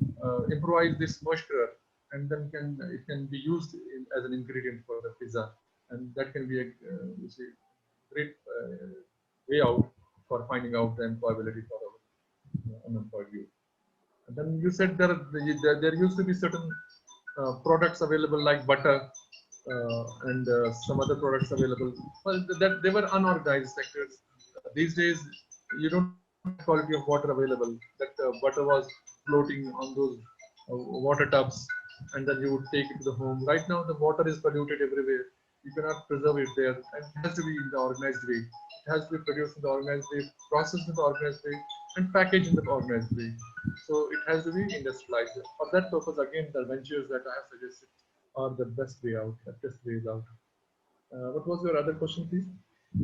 improvise this moisture, and then it can be used as an ingredient for the pizza, and that can be a you see, great way out for finding out the employability for our unemployed youth. And then you said there used to be certain products available like butter and some other products available. Well, that they were unorganized sectors. These days, you don't have quality of water available. That butter was floating on those water tubs, and then you would take it to the home. Right now, the water is polluted everywhere. You cannot preserve it there, and it has to be in the organized way. It has to be produced in the organized way, processed in the organized way, and packaged in the organized way. So it has to be industrialized. For that purpose, again, the ventures that I have suggested are the best way out, the best ways out. What was your other question, please?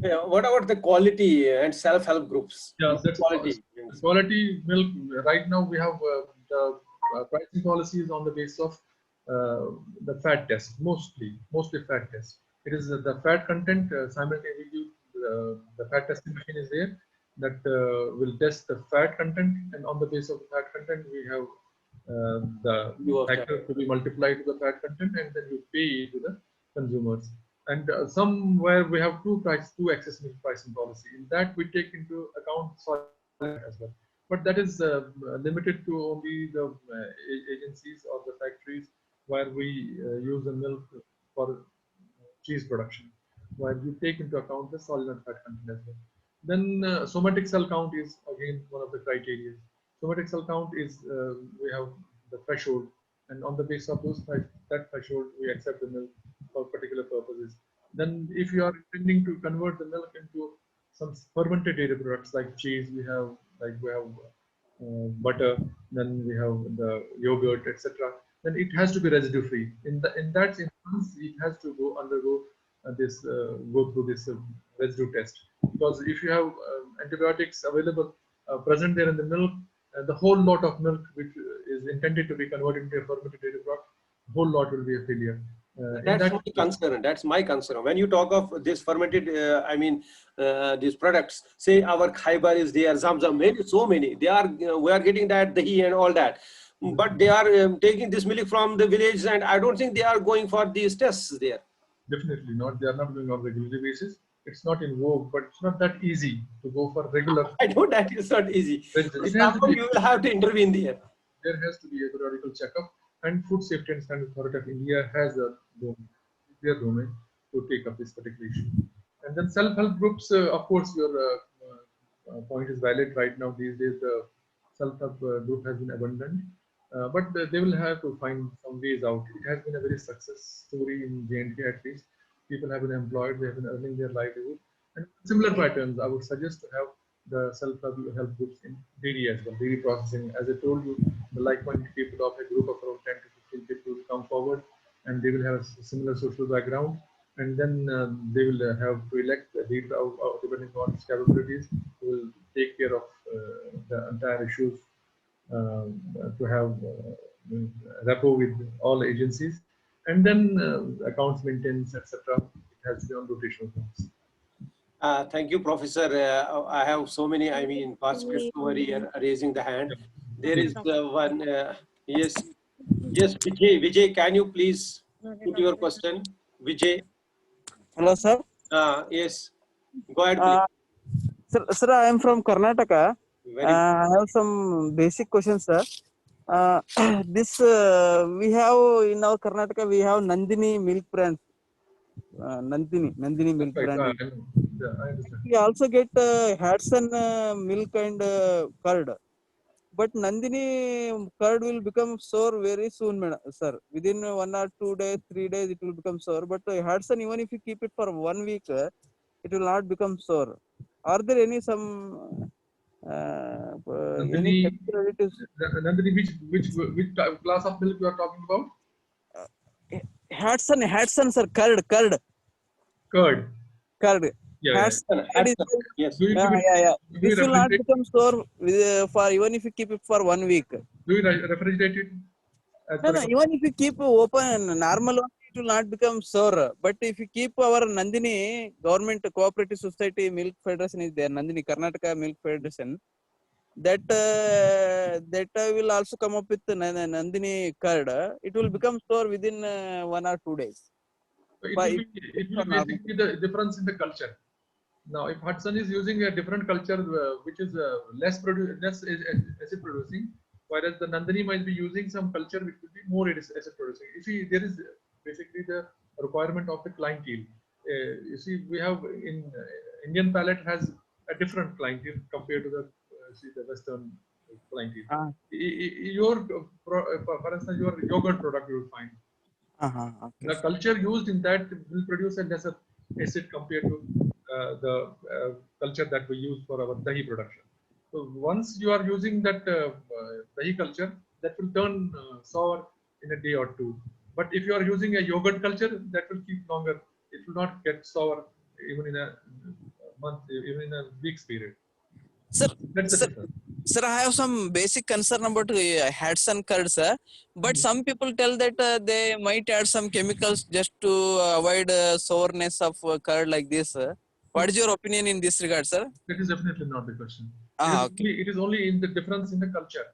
Yeah, what about the quality and self-help groups? Yeah, Milk that's quality. the quality milk. Right now, we have the pricing policy is on the basis of the fat test, mostly fat test. It is the fat content simultaneously. The fat testing machine is there that will test the fat content, and on the basis of the fat content, we have the factor to be multiplied to the fat content, and then you pay to the consumers. And somewhere we have two accessible pricing policy. In that we take into account soil as well, but that is limited to only the agencies or the factories where we use the milk for cheese production, where you take into account the solid and fat content as well. Then somatic cell count is again one of the criteria. Somatic cell count is we have the threshold, and on the basis of that threshold, we accept the milk for particular purposes. Then, if you are intending to convert the milk into some fermented dairy products like cheese, we have butter, then we have the yogurt, etc. Then it has to be residue free. In that instance, it has to undergo go through this residue test. Because if you have antibiotics available present there in the milk, the whole lot of milk which is intended to be converted into a fermented dairy product, the whole lot will be a failure. That's my concern. That's my concern. When you talk of this fermented, these products, say our Khaibar is there, Zamzam, maybe so many. They are, we are getting that dahi and all that, but they are taking this milk from the village, and I don't think they are going for these tests there. Definitely not. They are not going on regular basis. It's not in vogue, but it's not that easy to go for regular. I know that is not easy. You will have to intervene there. There has to be a periodical checkup, and Food Safety and Standards Authority of India has their domain to take up this particular issue. And then self-help groups, of course, your point is valid. Right now, these days, the self-help group has been abandoned, but they will have to find some ways out. It has been a very success story in J&K at least. People have been employed, they have been earning their livelihood. And similar patterns, I would suggest to have the self-help groups in dairy as well, dairy processing. As I told you, the like-minded people of a group of around 10 to 15 people will come forward, and they will have a similar social background, and then they will have to elect a leader depending on its capabilities, who will take care of the entire issues, to have rapport with all agencies, and then accounts maintenance, etc. It has to be on rotational basis. Thank you, Professor. I have so many, participants over here raising the hand. There is one, yes. Yes, Vijay, can you please put your question? Vijay, Hello, sir. yes, go ahead, please. Uh, sir, I am from Karnataka. Very good. I have some basic questions, sir. This we have in our Karnataka, we have Nandini milk brand. Nandini milk Right. brand. I know. Yeah, I understand. We also get Hatson milk and curd. But Nandini curd will become sour very soon, madam, sir. Within 1 or 2 days, 3 days, it will become sour. But Hatson, even if you keep it for 1 week, it will not become sour. Are there any any Nandini, chemical additives? Nandini, which class of milk you are talking about? Hatson, sir, Curd. curd. Yeah, yeah. Hatson, curd is, Hatson, yes. Do you keep it? yeah. Do you This will not refrigerate? become sour for even if you keep it for 1 week. Do you refrigerate it? As No, per even if you keep open normal only, it will not become sour. But if you keep our Nandini Government Cooperative Society Milk Federation is there, Nandini Karnataka Milk Federation, that will also come up with Nandini curd. It will become sour within 1 or 2 days. If it will for be normal. basically the difference in the culture. Now, if Hudson is using a different culture, which is less acid producing, whereas the Nandini might be using some culture which will be more acid producing. You see, there is basically the requirement of the clientele. You see, we have in Indian palate has a different clientele compared to the the Western clientele. Ah, Your, for instance, your yogurt product you will find okay. the culture used in that will produce a lesser acid compared to the culture that we use for our dahi production. So once you are using that dahi culture, that will turn sour in a day or two. But if you are using a yogurt culture, that will keep longer. It will not get sour even in a month, even in a week's period. Sir, That's the sir, difference. sir, I have some basic concern about Hatson curd, sir. But some people tell that they might add some chemicals just to avoid sourness of curd like this. What is your opinion in this regard, sir? That is definitely not the question. Okay. It is only in the difference in the culture.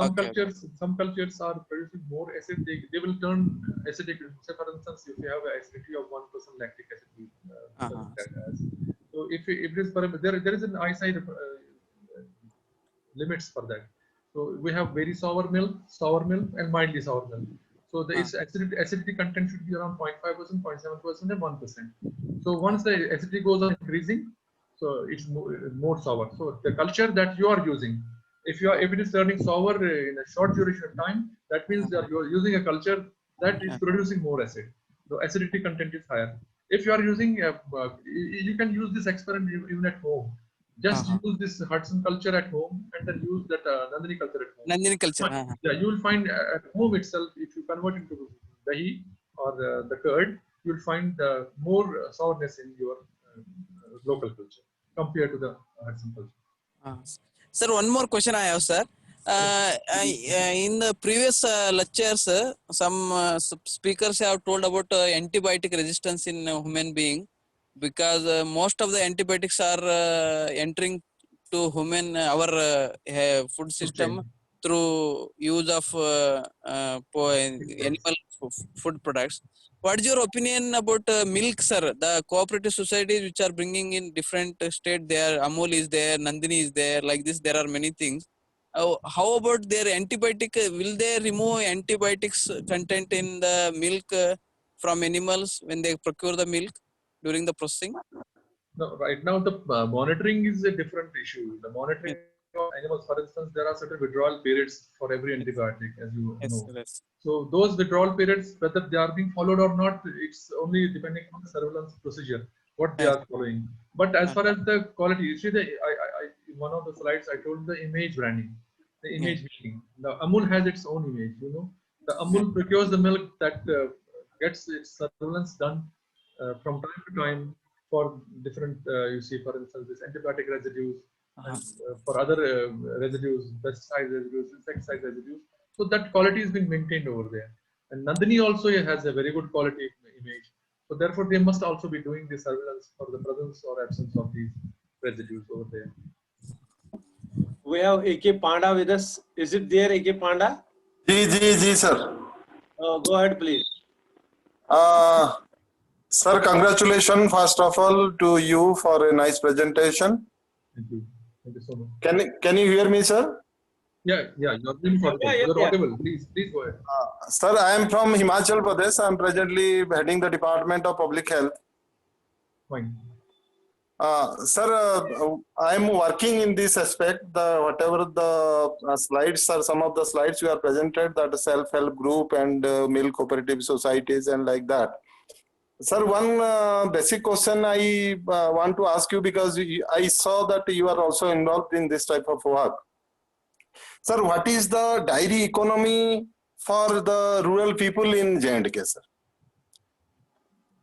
Okay. Some cultures are producing more acid. They will turn acidic. Say, for instance, if you have an acidity of 1% lactic acid, Uh-huh. that has. So if it is there is an eyesight limits for that. So we have very sour milk, and mildly sour milk. So the its acidity content should be around 0.5%, 0.7%, and 1%. So once the acidity goes on increasing, so it's more sour. So the culture that you are using, if it is turning sour in a short duration of time, that means that you are using a culture that is producing more acid. The acidity content is higher. If you are using, you can use this experiment even at home. Just Uh-huh. use this Hudson culture at home and then use that Nandini culture at home. Nandini culture. But yeah, you will find at home itself, if you convert into dahi or the curd, you will find more sourness in your local culture compared to the Hudson culture. Uh, Sir, one more question I have, sir. In the previous lectures, some speakers have told about antibiotic resistance in human being because most of the antibiotics are entering to human our food Food system chain. through use of Big drugs. animal food products. What is your opinion about milk, sir? The cooperative societies which are bringing in different state, there Amul is there, Nandini is there, like this. There are many things. How about their antibiotic? Will they remove antibiotics content in the milk from animals when they procure the milk during the processing? No, right now the monitoring is a different issue. The Yes, monitoring of animals, for instance, there are certain withdrawal periods for every yes, antibiotic, as you yes, know. yes. So those withdrawal periods, whether they are being followed or not, it's only depending on the surveillance procedure, what they Yes. are following. But as Uh, far as the quality, you see, in one of the slides, I told the image branding, the yes. image making. The Amul has its own image, you know. The Yes. Amul procures the milk that gets its surveillance done from time to time for different, you see, for instance, this antibiotic residues Uh-huh. and for other residues, pesticide residues, insecticide residues. So that quality has been maintained over there. And Nandini also has a very good quality image. So therefore, they must also be doing the surveillance for the presence or absence of these residues over there. We have AK Panda with us. Is it there, AK Panda? Ji sir. Go ahead, please. Sir, congratulations first of all to you for a nice presentation. Thank you. Thank you so much. Can you hear me, sir? Yeah, you're really audible. Yeah, You're yeah. audible. Please go ahead. Sir, I am from Himachal Pradesh. I am presently heading the Department of Public Health. Fine. Sir, I am working in this aspect. Whatever the slides are, some of the slides you are presented, that self-help group and milk cooperative societies and like that. Sir, one basic question I want to ask you, because I saw that you are also involved in this type of work. Sir, what is the dairy economy for the rural people in J&K, sir?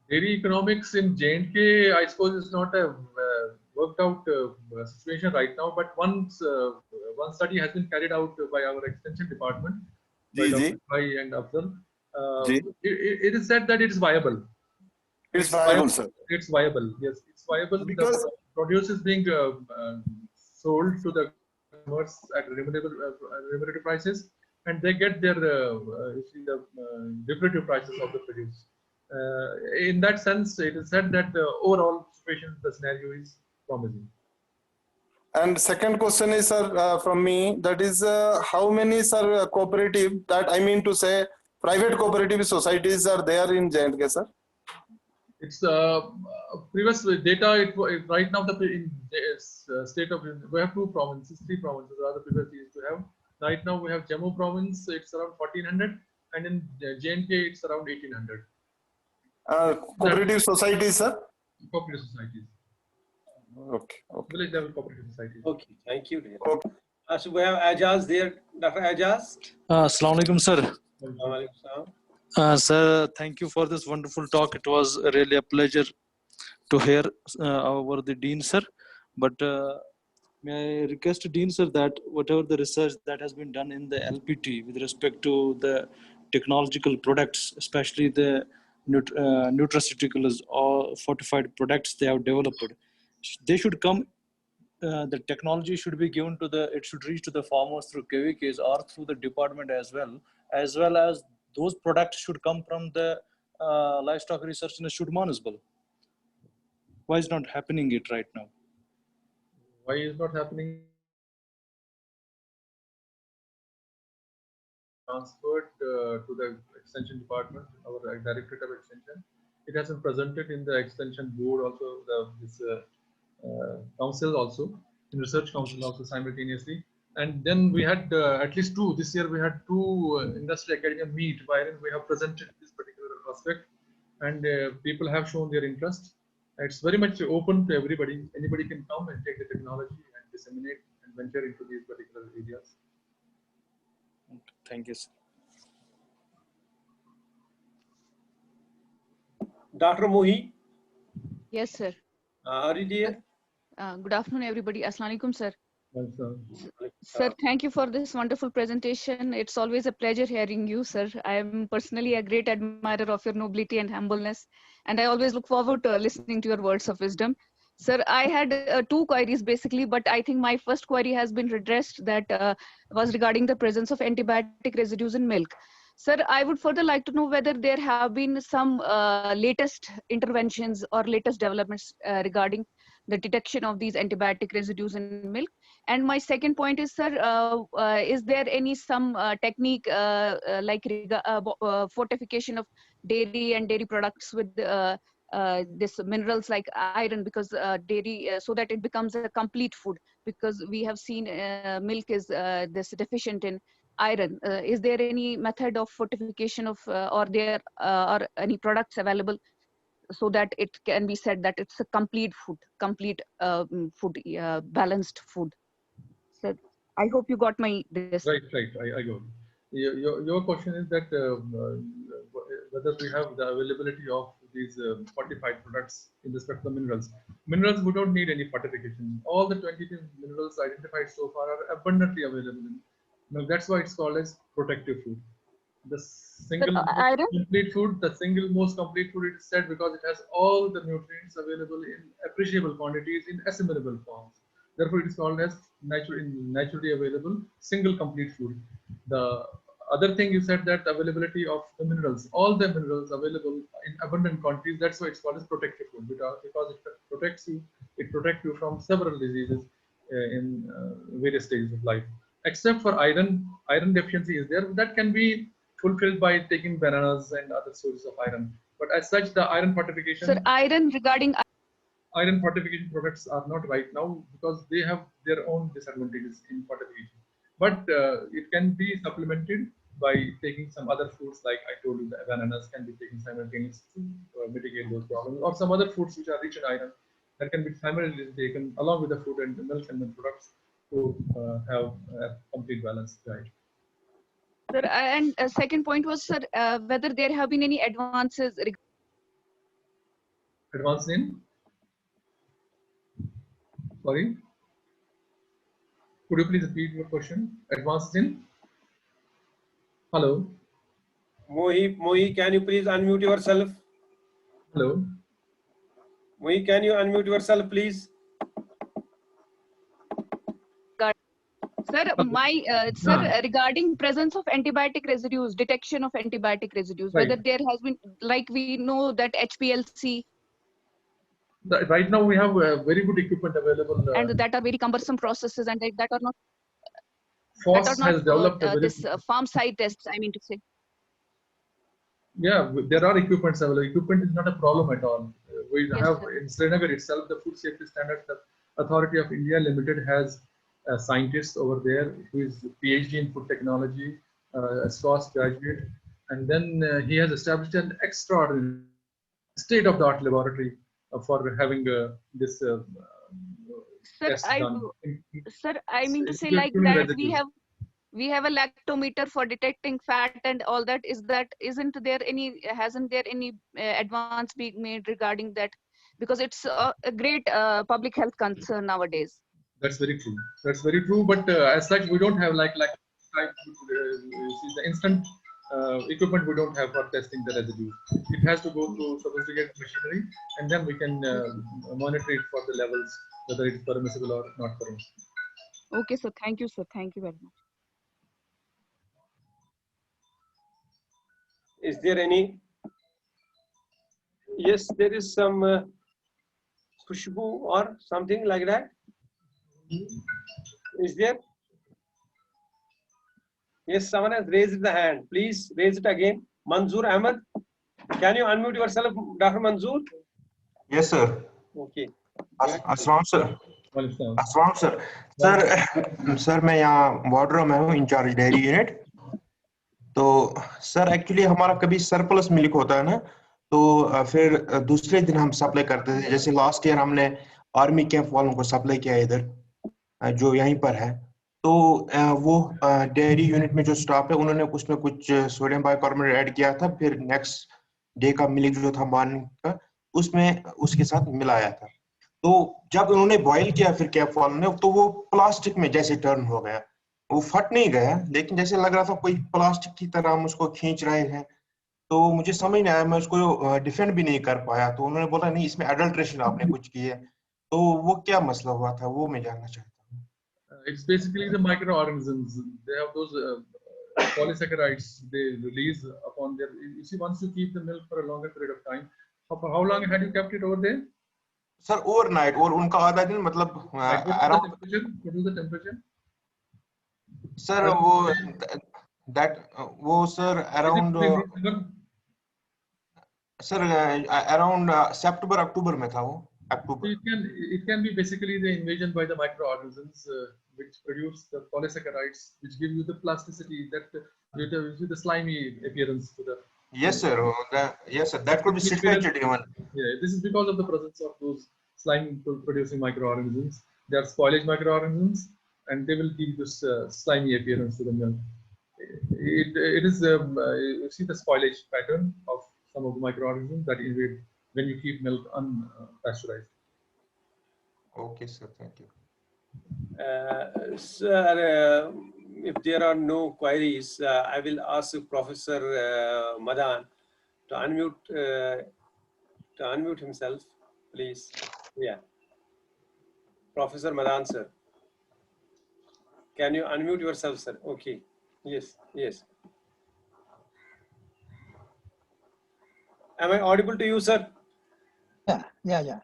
Dairy economics in J&K, I suppose, is not a worked out situation right now, but one study has been carried out by our extension department, by Dr. Bhai and Afzal. It is said that it is viable. It's viable, sir. It's viable. Yes, it's viable. Because the produce is being sold to the customers at remunerative prices, and they get their lucrative prices of the produce. In that sense, it is said that the overall situation, the scenario is promising. And second question is, sir, from me, that is how many, sir, cooperative, that I mean to say private cooperative societies are there in J&K, sir? It's previous data. Right now, in state of, we have three provinces rather. Previously used to have. Right now we have Jammu province. It's around 1400, and in J&K it's around 1800. Cooperative societies, sir? Cooperative societies. Okay. Village level cooperative societies. Okay, thank you. Okay. So we have Ajaz there, Dr. Ajaz. Assalamu alaikum, sir. Assalamualaikum. Sir, thank you for this wonderful talk. It was really a pleasure to hear our the Dean, sir. But may I request Dean, sir, that whatever the research that has been done in the LPT with respect to the technological products, especially the nutraceuticals or fortified products they have developed, they should come. The technology should be given to it should reach to the farmers through KVKs or through the department as well as those products should come from the livestock research institute Manasbal. Why is not happening it right now? Why is not happening? Transferred to the extension department, our directorate of extension. It has been presented in the extension board also, this council also, in research council also simultaneously. And then we had at least two, this year we had two industry academia meet wherein we have presented this particular aspect, and people have shown their interest. It's very much open to everybody. Anybody can come and take the technology and disseminate and venture into these particular areas. Thank you, sir. Dr. Mohi. Yes, sir. Are you there? Good afternoon, everybody. Assalamu alaikum, sir. Yes, Sir, thank you for this wonderful presentation. It's always a pleasure hearing you, sir. I am personally a great admirer of your nobility and humbleness, and I always look forward to listening to your words of wisdom. Sir, I had two queries basically, but I think my first query has been redressed, that was regarding the presence of antibiotic residues in milk. Sir, I would further like to know whether there have been some latest interventions or latest developments regarding the detection of these antibiotic residues in milk. And my second point is, sir, is there any some technique like fortification of dairy and dairy products with this minerals like iron, because dairy, so that it becomes a complete food, because we have seen milk is this deficient in iron. Is there any method of fortification of or any products available so that it can be said that it's a complete food, food, balanced food? So I hope you got my this. Right. I got it. Your question is that whether we have the availability of these fortified products in respect to minerals. Minerals, we don't need any fortification. All the 22 minerals identified so far are abundantly available. Now that's why it's called as protective food. The single Iron? complete food, the single most complete food, it is said because it has all the nutrients available in appreciable quantities in assimilable forms. Therefore, it is called as naturally available single complete food. The other thing you said, that availability of the minerals, all the minerals available in abundant quantities. That's why it's called as protective food, because it protects you. It protects you from several diseases in various stages of life. Except for iron deficiency is there. That can be fulfilled by taking bananas and other sources of iron. But as such, the iron fortification. Sir, iron fortification products are not right now because they have their own disadvantages in fortification. But it can be supplemented by taking some other foods, like I told you, the bananas can be taken simultaneously to mitigate those problems, or some other foods which are rich in iron that can be simultaneously taken along with the fruit and the milk and milk products to have a complete balanced diet. Sir, and second point was, sir, whether there have been any advances. Advanced in? Sorry? Could you please repeat your question? Advanced in? Hello? Mohi, can you please unmute yourself? Hello? Mohi, can you unmute yourself, please? Sir, regarding presence of antibiotic residues, detection of antibiotic residues, Right. whether there has been, like we know that HPLC. Right now we have very good equipment available. And that are very cumbersome processes, and that are not. FVSc has developed a very this farm side tests, I mean to say. Yeah, there are equipments available. Equipment is not a problem at all. We Yes, have sir. in Srinagar itself, the Food Safety Standards Authority of India Limited has a scientist over there who is PhD in food technology, a SCOS graduate, and then he has established an extraordinary state-of-the-art laboratory for having this test done. Sir, I mean to say, It's like purely that residues. we have a lactometer for detecting fat and all that. Hasn't there any advance being made regarding that? Because it's a great public health concern nowadays. That's very true. That's very true. But as such, we don't have like the instant equipment we don't have for testing the residues. It has to go through sophisticated machinery, and then we can monitor it for the levels, whether it's permissible or not permissible. Okay, sir. Thank you, sir. Thank you very much. Is there any? Yes, there is some Khushbu or something like that. Is there? Yes, someone has raised the hand. Please raise it again. Manzoor Ahmed, can you unmute yourself, Dr. Manzoor? Yes, sir. Okay. Assalam, sir. Assalam, sir. Sir मैं यहाँ wardrobe में हूँ, in charge dairy unit. तो sir actually हमारा कभी surplus milk होता है ना, तो फिर दूसरे दिन हम सप्लाई करते थे. जैसे लास्ट ईयर हमने आर्मी कैंप वालों को सप्लाई किया इधर, जो यहीं पर है. तो वो डेयरी यूनिट में जो स्टाफ है उन्होंने उसमें कुछ सोडियम बाइकार्बोनेट ऐड किया था. फिर नेक्स्ट डे का मिल्क जो था मॉर्निंग का, उसमें उसके साथ मिलाया था. तो जब उन्होंने बॉईल किया फिर कैंप वालों ने, तो वो प्लास्टिक में जैसे टर्न हो गया. वो फट नहीं गया, लेकिन जैसे लग रहा था कोई प्लास्टिक की तरह हम उसको खींच रहे हैं. तो मुझे समझ नहीं आया, मैं उसको डिफेंड भी नहीं कर पाया. तो उन्होंने बोला नहीं, इसमें अडल्ट्रेशन आपने कुछ की है. तो वो क्या मसला हुआ था, वो मैं जानना चाहता हूँ. It's basically the microorganisms. They have those polysaccharides they release upon their. You see, once you keep the milk for a longer period of time, how long had you kept it over there? Sir overnight, और उनका आधा दिन मतलब What was the temperature? Sir वो sir around सितंबर अक्टूबर में था वो. October. It can be basically the invasion by the microorganisms which produce the polysaccharides, which give you the plasticity, that with the slimy appearance to the. Yes, sir. Yes, sir. That could be situated even. Yeah, this is because of the presence of those slime producing microorganisms. They are spoilage microorganisms, and they will give this slimy appearance to the milk. It is you see the spoilage pattern of some of the microorganisms that invade when you keep milk unpasteurized. Okay, sir. Thank you. Sir, if there are no queries, I will ask Professor Madan to unmute himself, please. Yeah. Professor Madan, sir. Can you unmute yourself, sir? Okay. Yes. Yes. Am I audible to you, sir? Yeah.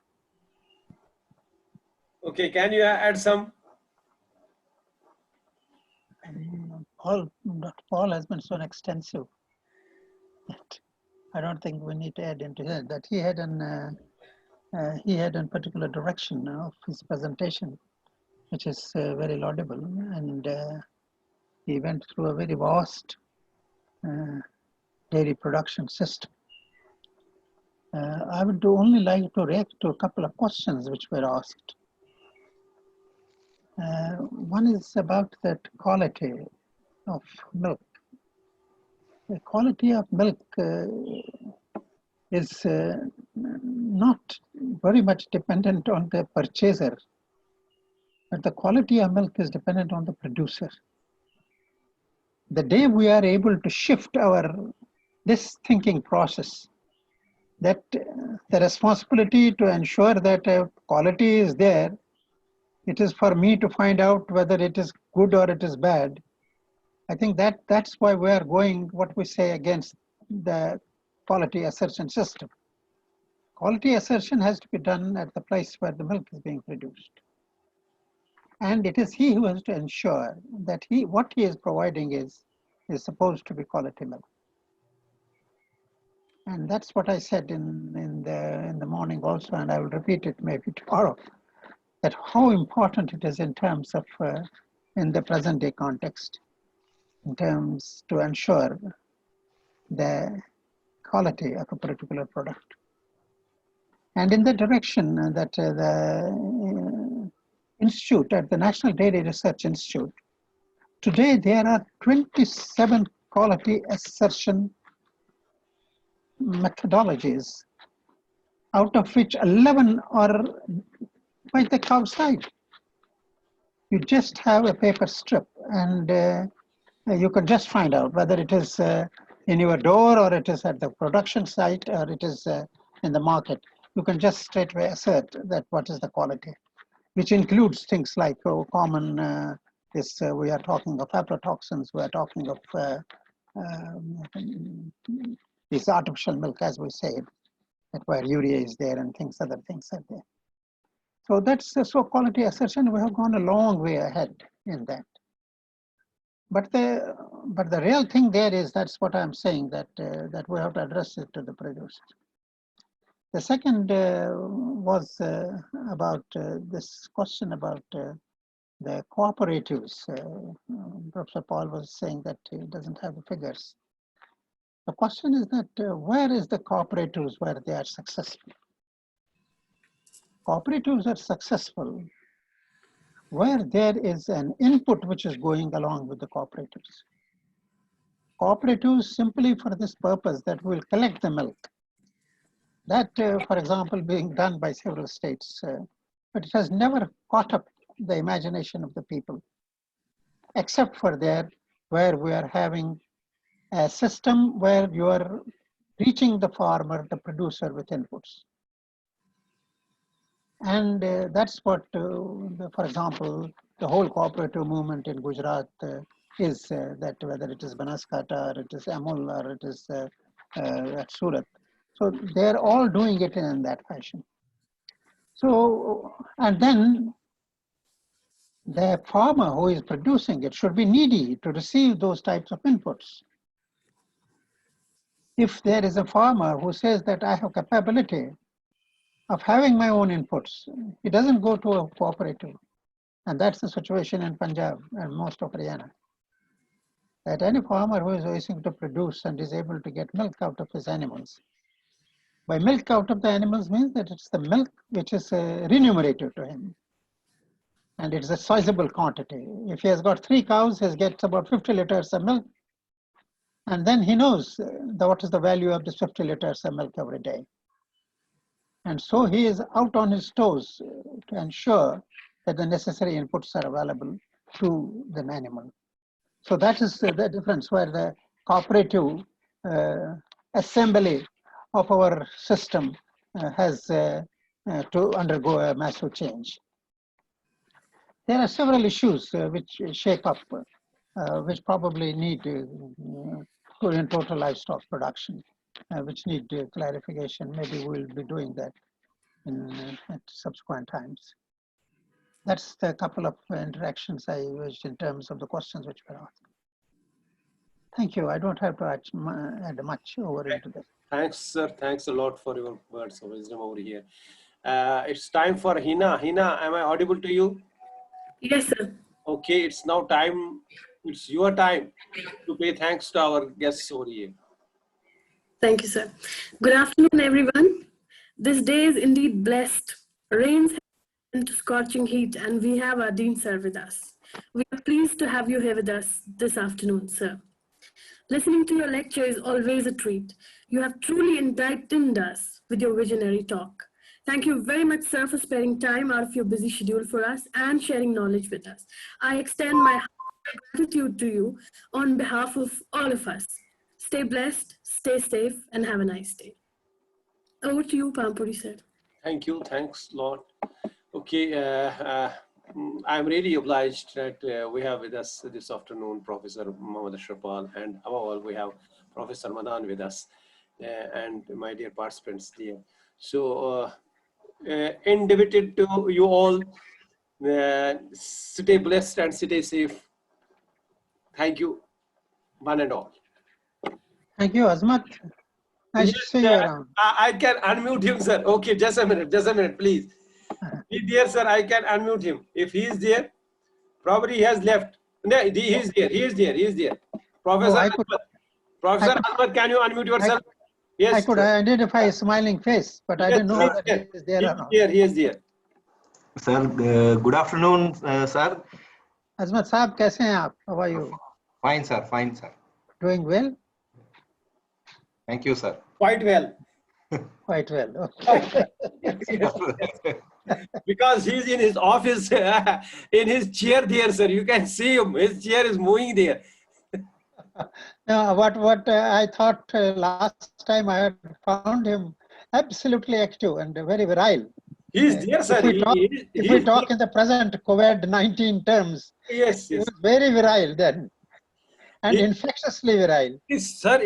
Okay, can you add some? Dr. Paul has been so extensive that I don't think we need to add into that. That he had a particular direction of his presentation, which is very laudable, and he went through a very vast dairy production system. I would only like to react to a couple of questions which were asked. One is about that quality of milk. The quality of milk is not very much dependent on the purchaser, but the quality of milk is dependent on the producer. The day we are able to shift this thinking process, that the responsibility to ensure that quality is there, it is for me to find out whether it is good or it is bad. I think that's why we are going, what we say, against the quality assertion system. Quality assertion has to be done at the place where the milk is being produced. And it is he who has to ensure that what he is providing is supposed to be quality milk. And that's what I said in the morning also, and I will repeat it maybe tomorrow, that how important it is in terms of, in the present day context, in terms to ensure the quality of a particular product. And in the direction that the institute at the National Dairy Research Institute, today there are 27 quality assertion methodologies, out of which 11 are by the cow side. You just have a paper strip and you can just find out whether it is in your door or it is at the production site or it is in the market. You can just straightway assert that what is the quality, which includes things like common, we are talking of aflatoxins, we are talking of this artificial milk, as we say, that where urea is there and other things are there. So that's so quality assertion. We have gone a long way ahead in that. But the real thing there is, that's what I'm saying, that that we have to address it to the producer. The second was about this question about the cooperatives. Professor Paul was saying that he doesn't have the figures. The question is that where is the cooperatives where they are successful? Cooperatives are successful where there is an input which is going along with the cooperatives. Cooperatives simply for this purpose that will collect the milk. That, for example, being done by several states, but it has never caught up the imagination of the people, except for where we are having a system where you are reaching the farmer, the producer with inputs. And that's what, for example, the whole cooperative movement in Gujarat is that whether it is Banaskantha or it is Amul or it is at Surat. So they're all doing it in that fashion. So, and then the farmer who is producing it should be needy to receive those types of inputs. If there is a farmer who says that I have capability of having my own inputs, he doesn't go to a cooperative. And that's the situation in Punjab and most of Haryana. That any farmer who is wishing to produce and is able to get milk out of his animals. By milk out of the animals means that it's the milk which is remunerative to him. And it's a sizable quantity. If he has got 3 cows, he gets about 50 liters of milk. And then he knows what is the value of this 50 liters of milk every day. And so he is out on his toes to ensure that the necessary inputs are available to the animal. So that is the difference where the cooperative assembly of our system has to undergo a massive change. There are several issues which shape up, which probably need to in total livestock production. which need clarification. Maybe we'll be doing that at subsequent times. That's the couple of interactions I used in terms of the questions which were asked. Thank you. I don't have to add much over into this. Thanks, sir. Thanks a lot for your words of wisdom over here. It's time for Hina. Hina, am I audible to you? Yes, sir. Okay, it's now time. It's your time to pay thanks to our guests over here. Thank you, sir. Good afternoon, everyone. This day is indeed blessed. Rains into scorching heat, and we have our Dean sir with us. We are pleased to have you here with us this afternoon, sir. Listening to your lecture is always a treat. You have truly enlightened us with your visionary talk. Thank you very much, sir, for sparing time out of your busy schedule for us and sharing knowledge with us. I extend my gratitude to you on behalf of all of us. Stay blessed, stay safe, and have a nice day. Over to you, Pampuri, sir. Thank you. Thanks a lot. Okay, I'm really obliged that we have with us this afternoon Professor Mohammad Ashrafal, and above all, we have Professor Madan with us, and my dear participants there. So, indebted to you all, stay blessed and stay safe. Thank you, one and all. Thank you, Azmat. Nice to see you around. I can unmute him, sir. Okay, just a minute, please. Be there, sir. I can unmute him. If he is there, probably he has left. No, he is there. Professor Professor Ahmed, can you unmute yourself? Yes. I could identify a smiling face, but I didn't know that he is there or not. He is there. Sir, good afternoon, sir. Azmat Saab, kaise hain aap? How are you? Fine, sir. Fine, sir. Doing well? Thank you, sir. Quite well. Quite well. Okay. Because he's in his office, in his chair there, sir. You can see him. His chair is moving there. No, what I thought last time I had found him absolutely active and very virile. He's there, sir. If we talk in the present COVID-19 terms, yes, he was very virile then. And infectiously virile. Sir,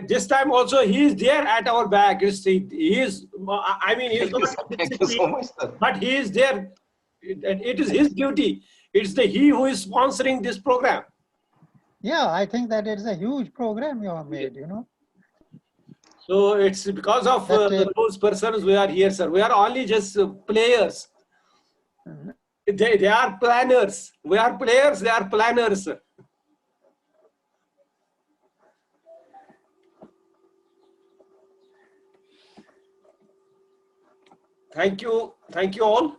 this time also he is there at our back. He is, I mean, he is not, thank you so much, sir. But he is there. It is his duty. It's he who is sponsoring this program. Yeah, I think that it's a huge program you have made, you know. So it's because of those persons we are here, sir. We are only just players. They are planners. We are players, they are planners. Thank you all.